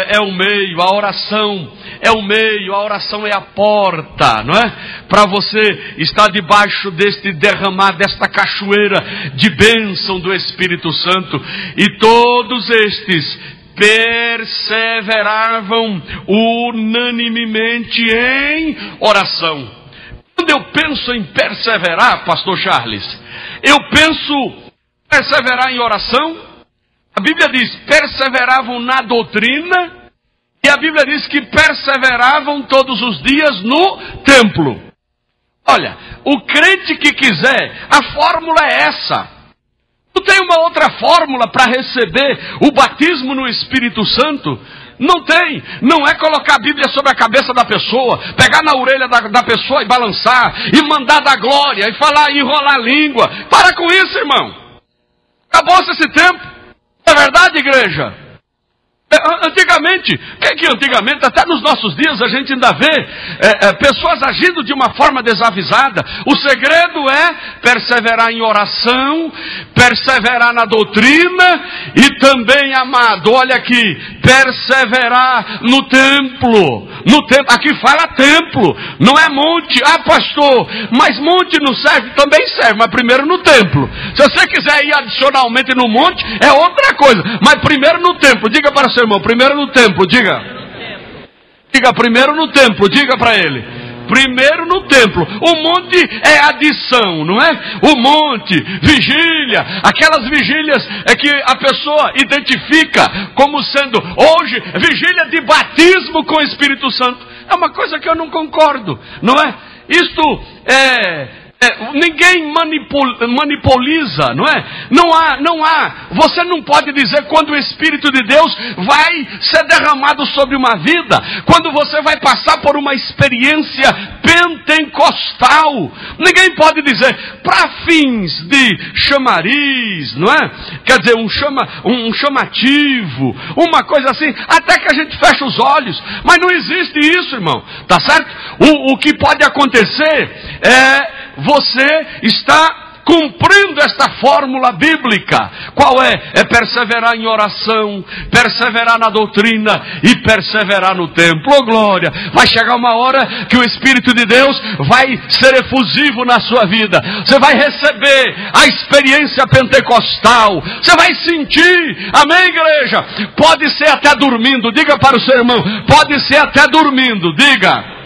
é o meio, a oração é o meio, a oração é a porta, não é? Para você estar debaixo deste derramar, desta cachoeira de bênção do Espírito Santo. E todos estes perseveravam unanimemente em oração. Quando eu penso em perseverar, pastor Charles, eu penso perseverar em oração. A Bíblia diz, perseveravam na doutrina, e a Bíblia diz que perseveravam todos os dias no templo. Olha, o crente que quiser, a fórmula é essa. Não tem uma outra fórmula para receber o batismo no Espírito Santo? Não tem. Não é colocar a Bíblia sobre a cabeça da pessoa, pegar na orelha da pessoa e balançar, e mandar dar glória, e falar, enrolar a língua. Para com isso, irmão. Acabou-se esse tempo. É verdade, igreja? Antigamente, até nos nossos dias, a gente ainda vê pessoas agindo de uma forma desavisada. O segredo é perseverar em oração, perseverar na doutrina e também, amado, olha aqui, perseverar no templo. No templo, aqui fala templo, não é monte. Ah, pastor, mas monte não serve? Também serve, mas primeiro no templo. Se você quiser ir adicionalmente no monte, é outra coisa, mas primeiro no templo. Diga para o seu irmão, primeiro no templo, diga. Diga primeiro no templo, diga para ele. Primeiro no templo. O monte é adição, não é? O monte, vigília, aquelas vigílias que a pessoa identifica como sendo hoje vigília de batismo com o Espírito Santo. É uma coisa que eu não concordo, não é? Isto ninguém manipuliza, não é? Não há. Você não pode dizer quando o Espírito de Deus vai ser derramado sobre uma vida, quando você vai passar por uma experiência pentecostal. Ninguém pode dizer para fins de chamariz, não é? Quer dizer, um chamativo, uma coisa assim, até que a gente fecha os olhos. Mas não existe isso, irmão. Tá certo? O que pode acontecer é você está cumprindo esta fórmula bíblica. Qual é? É perseverar em oração, perseverar na doutrina e perseverar no templo. Oh, glória! Vai chegar uma hora que o Espírito de Deus vai ser efusivo na sua vida. Você vai receber a experiência pentecostal. Você vai sentir, amém, igreja? Pode ser até dormindo. Diga para o seu irmão, pode ser até dormindo. Diga.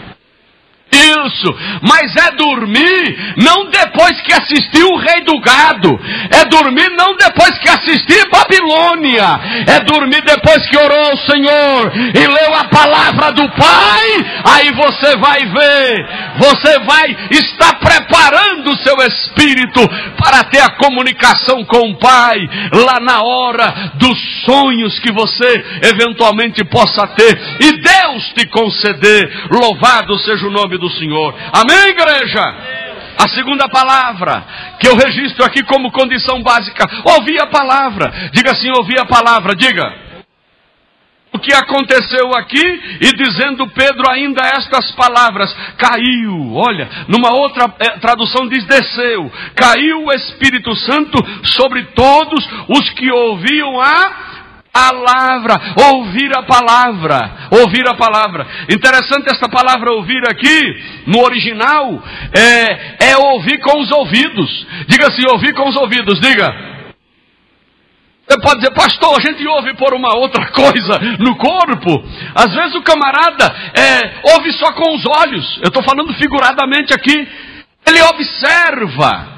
Isso, mas é dormir não depois que assistiu o Rei do Gado, é dormir não depois que assistiu Babilônia, é dormir depois que orou ao Senhor e leu a palavra do Pai. Aí você vai ver, você vai estar preparando o seu espírito para ter a comunicação com o Pai lá na hora dos sonhos que você eventualmente possa ter e Deus te conceder. Louvado seja o nome do Senhor. Amém, igreja? A segunda palavra que eu registro aqui como condição básica, ouvir a palavra. Diga assim, ouvir a palavra, diga. O que aconteceu aqui, e dizendo Pedro ainda estas palavras, caiu, olha, numa outra tradução diz desceu, caiu o Espírito Santo sobre todos os que ouviam a palavra, ouvir a palavra, ouvir a palavra. Interessante esta palavra ouvir aqui, no original, é ouvir com os ouvidos. Diga assim, ouvir com os ouvidos, diga. Você pode dizer, pastor, a gente ouve por uma outra coisa no corpo. Às vezes o camarada ouve só com os olhos. Eu estou falando figuradamente aqui. Ele observa.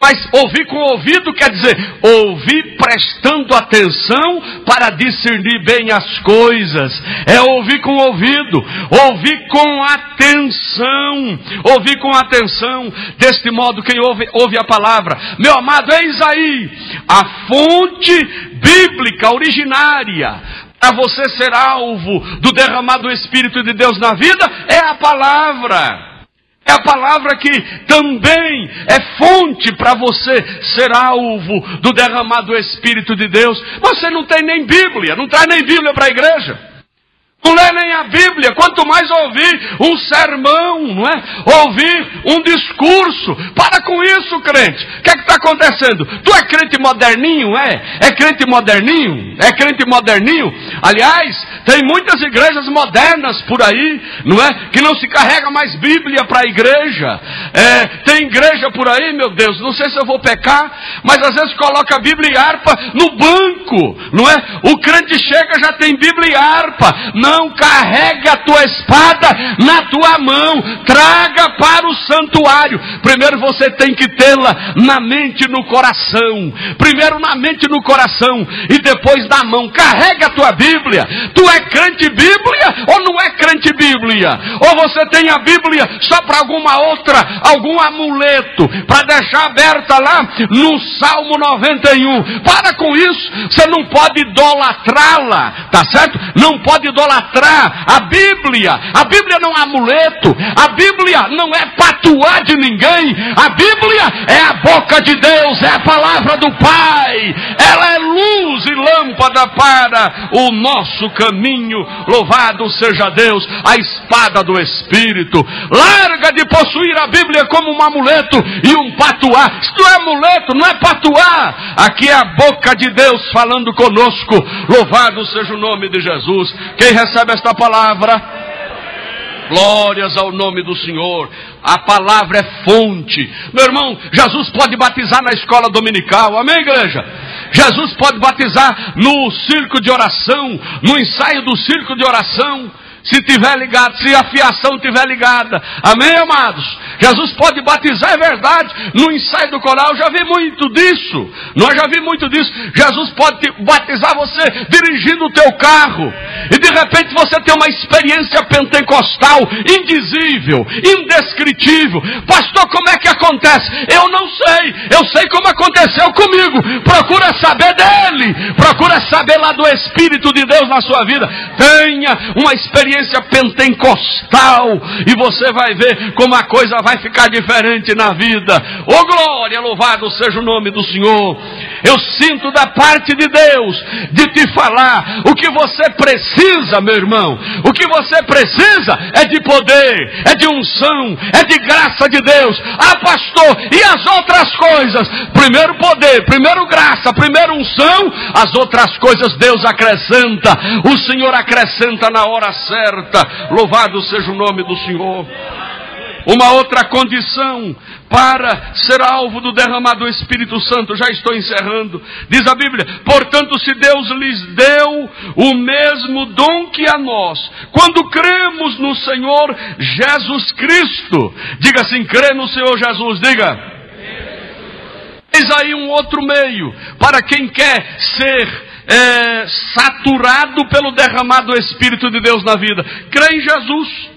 Mas ouvir com o ouvido quer dizer ouvir prestando atenção para discernir bem as coisas. É ouvir com o ouvido, ouvir com atenção, ouvir com atenção. Deste modo, quem ouve a palavra, meu amado, eis aí a fonte bíblica originária para você ser alvo do derramado Espírito de Deus na vida, é a palavra. É a palavra que também é fonte para você ser alvo do derramado Espírito de Deus. Você não tem nem Bíblia, não traz nem Bíblia para a igreja. Não lê nem a Bíblia, quanto mais ouvir um sermão, não é? Ouvir um discurso. Para com isso, crente. O que é que está acontecendo? Tu é crente moderninho, é? É crente moderninho? É crente moderninho? Aliás, tem muitas igrejas modernas por aí, não é? Que não se carrega mais Bíblia para a igreja. Tem igreja por aí, meu Deus, não sei se eu vou pecar, mas às vezes coloca a Bíblia e harpa no banco, não é? O crente chega, já tem Bíblia e harpa. Não carrega a tua espada na tua mão, traga para o santuário. Primeiro você tem que tê-la na mente e no coração. Primeiro na mente e no coração, e depois na mão. Carrega a tua Bíblia. Tu é crente Bíblia ou não é crente Bíblia? Ou você tem a Bíblia só para algum amuleto, para deixar aberta lá no Salmo 91. Para com isso, você não pode idolatrá-la, tá certo? Não pode idolatrar a Bíblia. A Bíblia não é amuleto, a Bíblia não é patuá de ninguém. A Bíblia é a boca de Deus, é a palavra do Pai. Ela é luz e lâmpada para o nosso caminho. Louvado seja Deus. A espada do Espírito. Larga de possuir a Bíblia como um amuleto e um patuá. Isto é amuleto, não é patuá. Aqui é a boca de Deus falando conosco. Louvado seja o nome de Jesus. Quem recebe esta palavra? Glórias ao nome do Senhor. A palavra é fonte. Meu irmão, Jesus pode batizar na escola dominical. Amém, igreja? Jesus pode batizar no círculo de oração, no ensaio do círculo de oração. Se tiver ligado, se a fiação tiver ligada. Amém, amados? Jesus pode batizar, é verdade, no ensaio do coral. Eu já vi muito disso. Nós já vi muito disso. Jesus pode batizar você dirigindo o teu carro. E de repente você tem uma experiência pentecostal indizível, indescritível. Pastor, como é que acontece? Eu não sei. Eu sei como aconteceu comigo. Procura saber dele. Procura saber lá do Espírito de Deus na sua vida. Tenha uma experiência pentecostal e você vai ver como a coisa vai ficar diferente na vida. Oh glória, louvado seja o nome do Senhor. Eu sinto da parte de Deus de te falar o que você precisa, meu irmão. O que você precisa é de poder, é de unção, é de graça de Deus. Ah, pastor, e as outras coisas? Primeiro poder, primeiro graça, primeiro unção. As outras coisas Deus acrescenta. O Senhor acrescenta na hora certa. Louvado seja o nome do Senhor. Uma outra condição para ser alvo do derramado Espírito Santo, já estou encerrando, diz a Bíblia: portanto, se Deus lhes deu o mesmo dom que a nós, quando cremos no Senhor Jesus Cristo. Diga assim: crê no Senhor Jesus, diga. Eis aí um outro meio para quem quer ser saturado pelo derramado Espírito de Deus na vida. Crê em Jesus.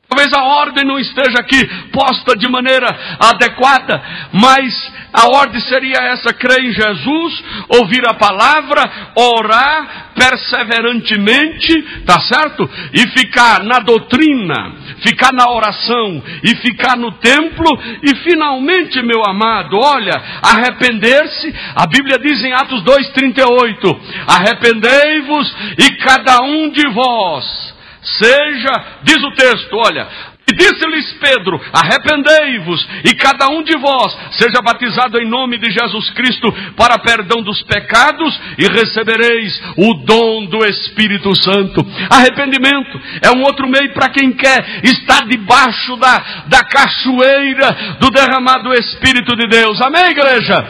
Talvez a ordem não esteja aqui posta de maneira adequada, mas a ordem seria essa: crer em Jesus, ouvir a palavra, orar perseverantemente, tá certo? E ficar na doutrina, ficar na oração e ficar no templo. E finalmente, meu amado, olha, arrepender-se. A Bíblia diz em Atos 2:38: arrependei-vos e cada um de vós seja, diz o texto, olha, e disse-lhes Pedro: arrependei-vos e cada um de vós seja batizado em nome de Jesus Cristo para perdão dos pecados e recebereis o dom do Espírito Santo. Arrependimento é um outro meio para quem quer estar debaixo da cachoeira do derramado Espírito de Deus. Amém, igreja?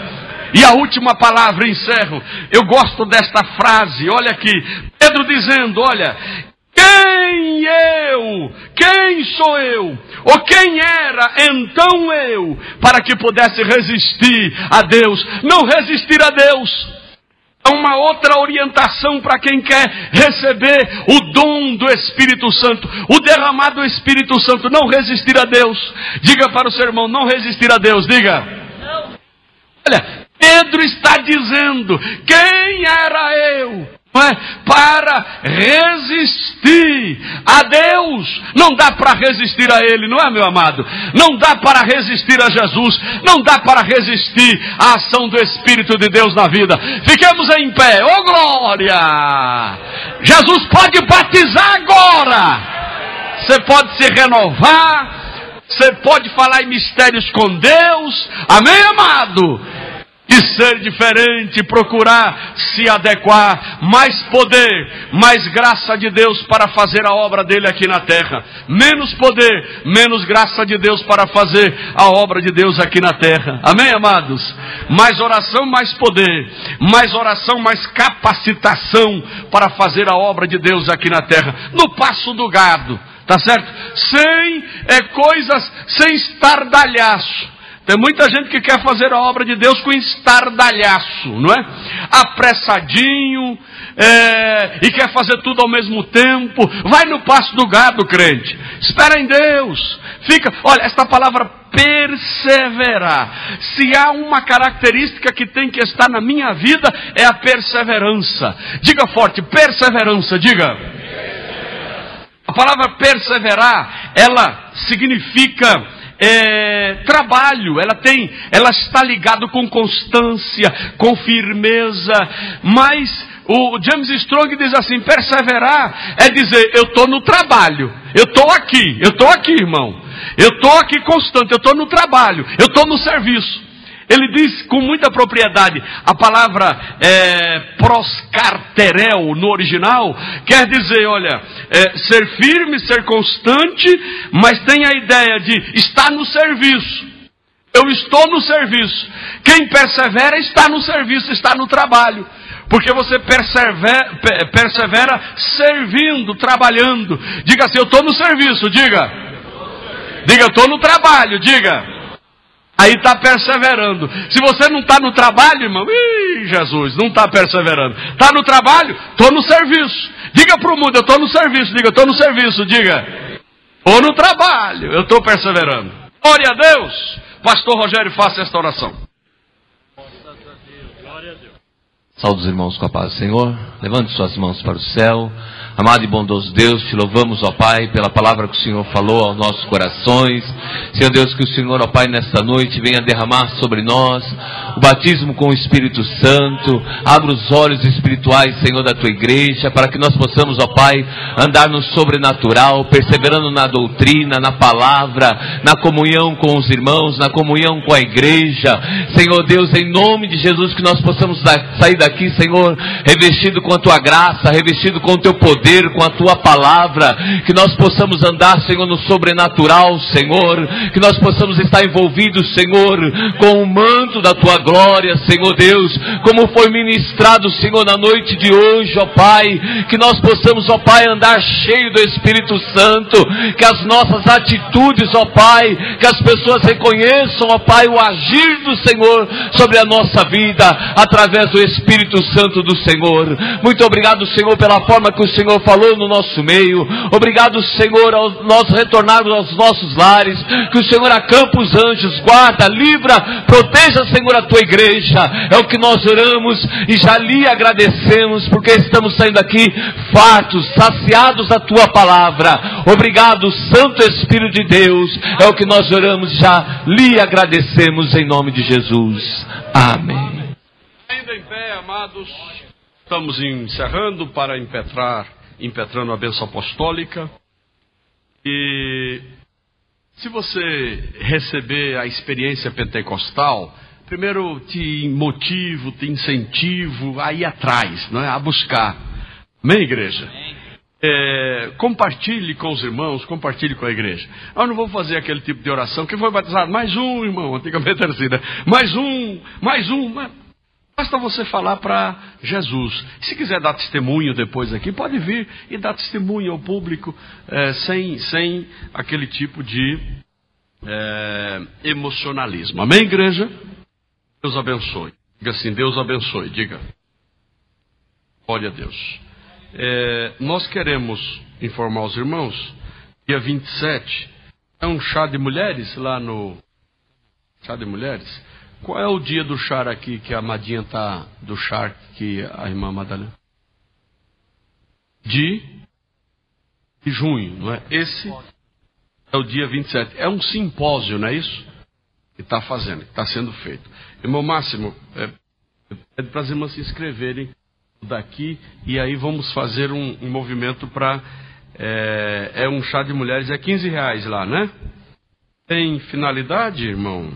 E a última palavra, encerro. Eu gosto desta frase, olha aqui, Pedro dizendo: olha, Quem sou eu? Ou quem era então eu, para que pudesse resistir a Deus? Não resistir a Deus. É uma outra orientação para quem quer receber o dom do Espírito Santo, o derramado do Espírito Santo. Não resistir a Deus. Diga para o seu irmão, não resistir a Deus. Diga. Não. Olha, Pedro está dizendo, quem era eu? Para resistir a Deus. Não dá para resistir a Ele, não é, meu amado? Não dá para resistir a Jesus. Não dá para resistir à ação do Espírito de Deus na vida. Fiquemos em pé, oh glória! Jesus pode batizar agora. Você pode se renovar. Você pode falar em mistérios com Deus. Amém, amado? E ser diferente, procurar se adequar, mais poder, mais graça de Deus para fazer a obra dele aqui na terra. Menos poder, menos graça de Deus para fazer a obra de Deus aqui na terra. Amém, amados? Mais oração, mais poder. Mais oração, mais capacitação para fazer a obra de Deus aqui na terra. No passo do gado, tá certo? Sem estardalhaço. Tem muita gente que quer fazer a obra de Deus com estardalhaço, não é? Apressadinho, e quer fazer tudo ao mesmo tempo. Vai no passo do gado, crente. Espera em Deus. Olha, esta palavra perseverar. Se há uma característica que tem que estar na minha vida, é a perseverança. Diga forte, perseverança, diga. A palavra perseverar, ela significa trabalho, ela está ligada com constância, com firmeza, mas o James Strong diz assim, perseverar é dizer, eu estou no trabalho, eu estou aqui irmão, eu estou aqui constante, eu estou no trabalho, eu estou no serviço. Ele diz com muita propriedade, a palavra proscarterel no original, quer dizer, olha, ser firme, ser constante, mas tem a ideia de estar no serviço. Eu estou no serviço. Quem persevera está no serviço, está no trabalho. Porque você persevera servindo, trabalhando. Diga assim, eu estou no serviço, diga. Diga, eu estou no trabalho, diga. Aí está perseverando. Se você não está no trabalho, irmão, Jesus, não está perseverando. Está no trabalho? Estou no serviço. Diga para o mundo, eu estou no serviço. Diga, estou no serviço. Diga, estou no trabalho, eu estou perseverando. Glória a Deus. Pastor Rogério, faça esta oração. Saúde os irmãos com a paz do Senhor. Levante suas mãos para o céu. Amado e bondoso Deus, te louvamos, ó Pai, pela palavra que o Senhor falou aos nossos corações. Senhor Deus, que o Senhor, ó Pai, nesta noite venha derramar sobre nós o batismo com o Espírito Santo. Abra os olhos espirituais, Senhor, da Tua igreja, para que nós possamos, ó Pai, andar no sobrenatural, perseverando na doutrina, na palavra, na comunhão com os irmãos, na comunhão com a igreja. Senhor Deus, em nome de Jesus, que nós possamos sair daqui, Senhor, revestido com a Tua graça, revestido com o Teu poder, com a Tua palavra, que nós possamos andar, Senhor, no sobrenatural, Senhor, que nós possamos estar envolvidos, Senhor, com o manto da Tua glória, Senhor Deus, como foi ministrado, Senhor, na noite de hoje, ó Pai, que nós possamos, ó Pai, andar cheio do Espírito Santo, que as nossas atitudes, ó Pai, que as pessoas reconheçam, ó Pai, o agir do Senhor sobre a nossa vida, através do Espírito Santo do Senhor. Muito obrigado, Senhor, pela forma que o Senhor falou no nosso meio. Obrigado, Senhor, ao nós retornarmos aos nossos lares, que o Senhor acampa os anjos, guarda, livra, proteja, Senhor, a Tua igreja. É o que nós oramos e já lhe agradecemos, porque estamos saindo aqui fartos, saciados da Tua palavra. Obrigado, Santo Espírito de Deus. É o que nós oramos, já lhe agradecemos em nome de Jesus. Amém. Ainda em pé, amados, estamos encerrando para impetrando a bênção apostólica. E se você receber a experiência pentecostal, primeiro te motivo, te incentivo a ir atrás, não é? A buscar. Amém, igreja? Compartilhe com os irmãos, compartilhe com a igreja. Eu não vou fazer aquele tipo de oração. Quem foi batizado? Mais um, irmão. Antigamente era assim, né? Mais um. Basta você falar para Jesus. Se quiser dar testemunho depois aqui, pode vir e dar testemunho ao público, sem aquele tipo de emocionalismo. Amém, igreja? Deus abençoe. Diga assim, Deus abençoe. Diga. Glória a Deus. Nós queremos informar os irmãos, dia 27, é um chá de mulheres lá no... Chá de mulheres? Qual é o dia do chá aqui que a Amadinha está... Do chá que a irmã Madalena? De junho, não é? Esse é o dia 27. É um simpósio, não é isso? Que está fazendo, que está sendo feito. Irmão Máximo, pede para as irmãs se inscreverem daqui, e aí vamos fazer um movimento para... um chá de mulheres, é R$15 lá, né? Tem finalidade, irmão?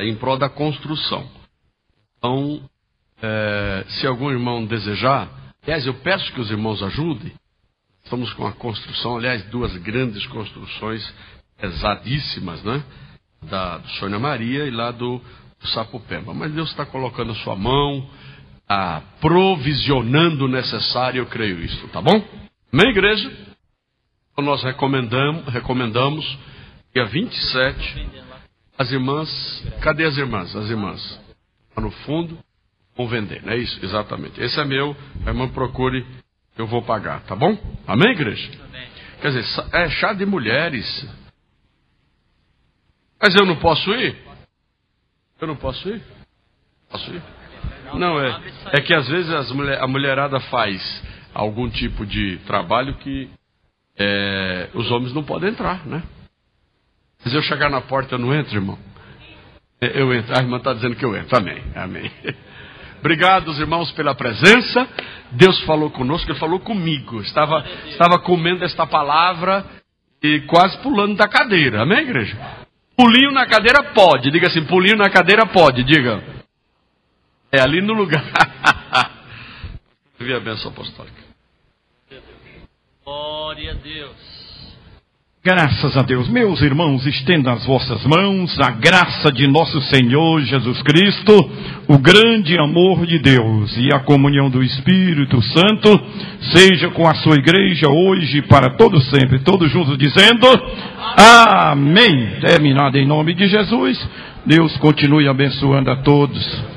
Em prol da construção. Então, se algum irmão desejar, aliás, eu peço que os irmãos ajudem. Estamos com a construção, aliás, 2 grandes construções pesadíssimas, né? Do Sônia Maria e lá do Sapopemba. Mas Deus está colocando a sua mão, provisionando o necessário, eu creio isso, tá bom? Amém, igreja? Então nós recomendamos dia 27, as irmãs, cadê as irmãs? As irmãs, lá no fundo, vão vender, não é isso? Exatamente. Esse é meu, a irmã procure, eu vou pagar, tá bom? Amém, igreja? Amém. Quer dizer, é chá de mulheres. Mas eu não posso ir? Eu não posso ir? Posso ir? Não, é que às vezes a mulherada faz algum tipo de trabalho que os homens não podem entrar, né? Se eu chegar na porta, eu não entro, irmão? Eu entro. A irmã está dizendo que eu entro. Amém. Amém. Obrigado, irmãos, pela presença. Deus falou conosco, Ele falou comigo. Estava comendo esta palavra e quase pulando da cadeira. Amém, igreja? Pulinho na cadeira pode. Diga assim, pulinho na cadeira pode. Diga. É ali no lugar. Viva a bênção apostólica. Glória a Deus. Graças a Deus. Meus irmãos, estendam as vossas mãos. A graça de nosso Senhor Jesus Cristo, o grande amor de Deus e a comunhão do Espírito Santo seja com a sua igreja hoje e para todo sempre. Todos juntos dizendo amém. Terminado em nome de Jesus. Deus continue abençoando a todos.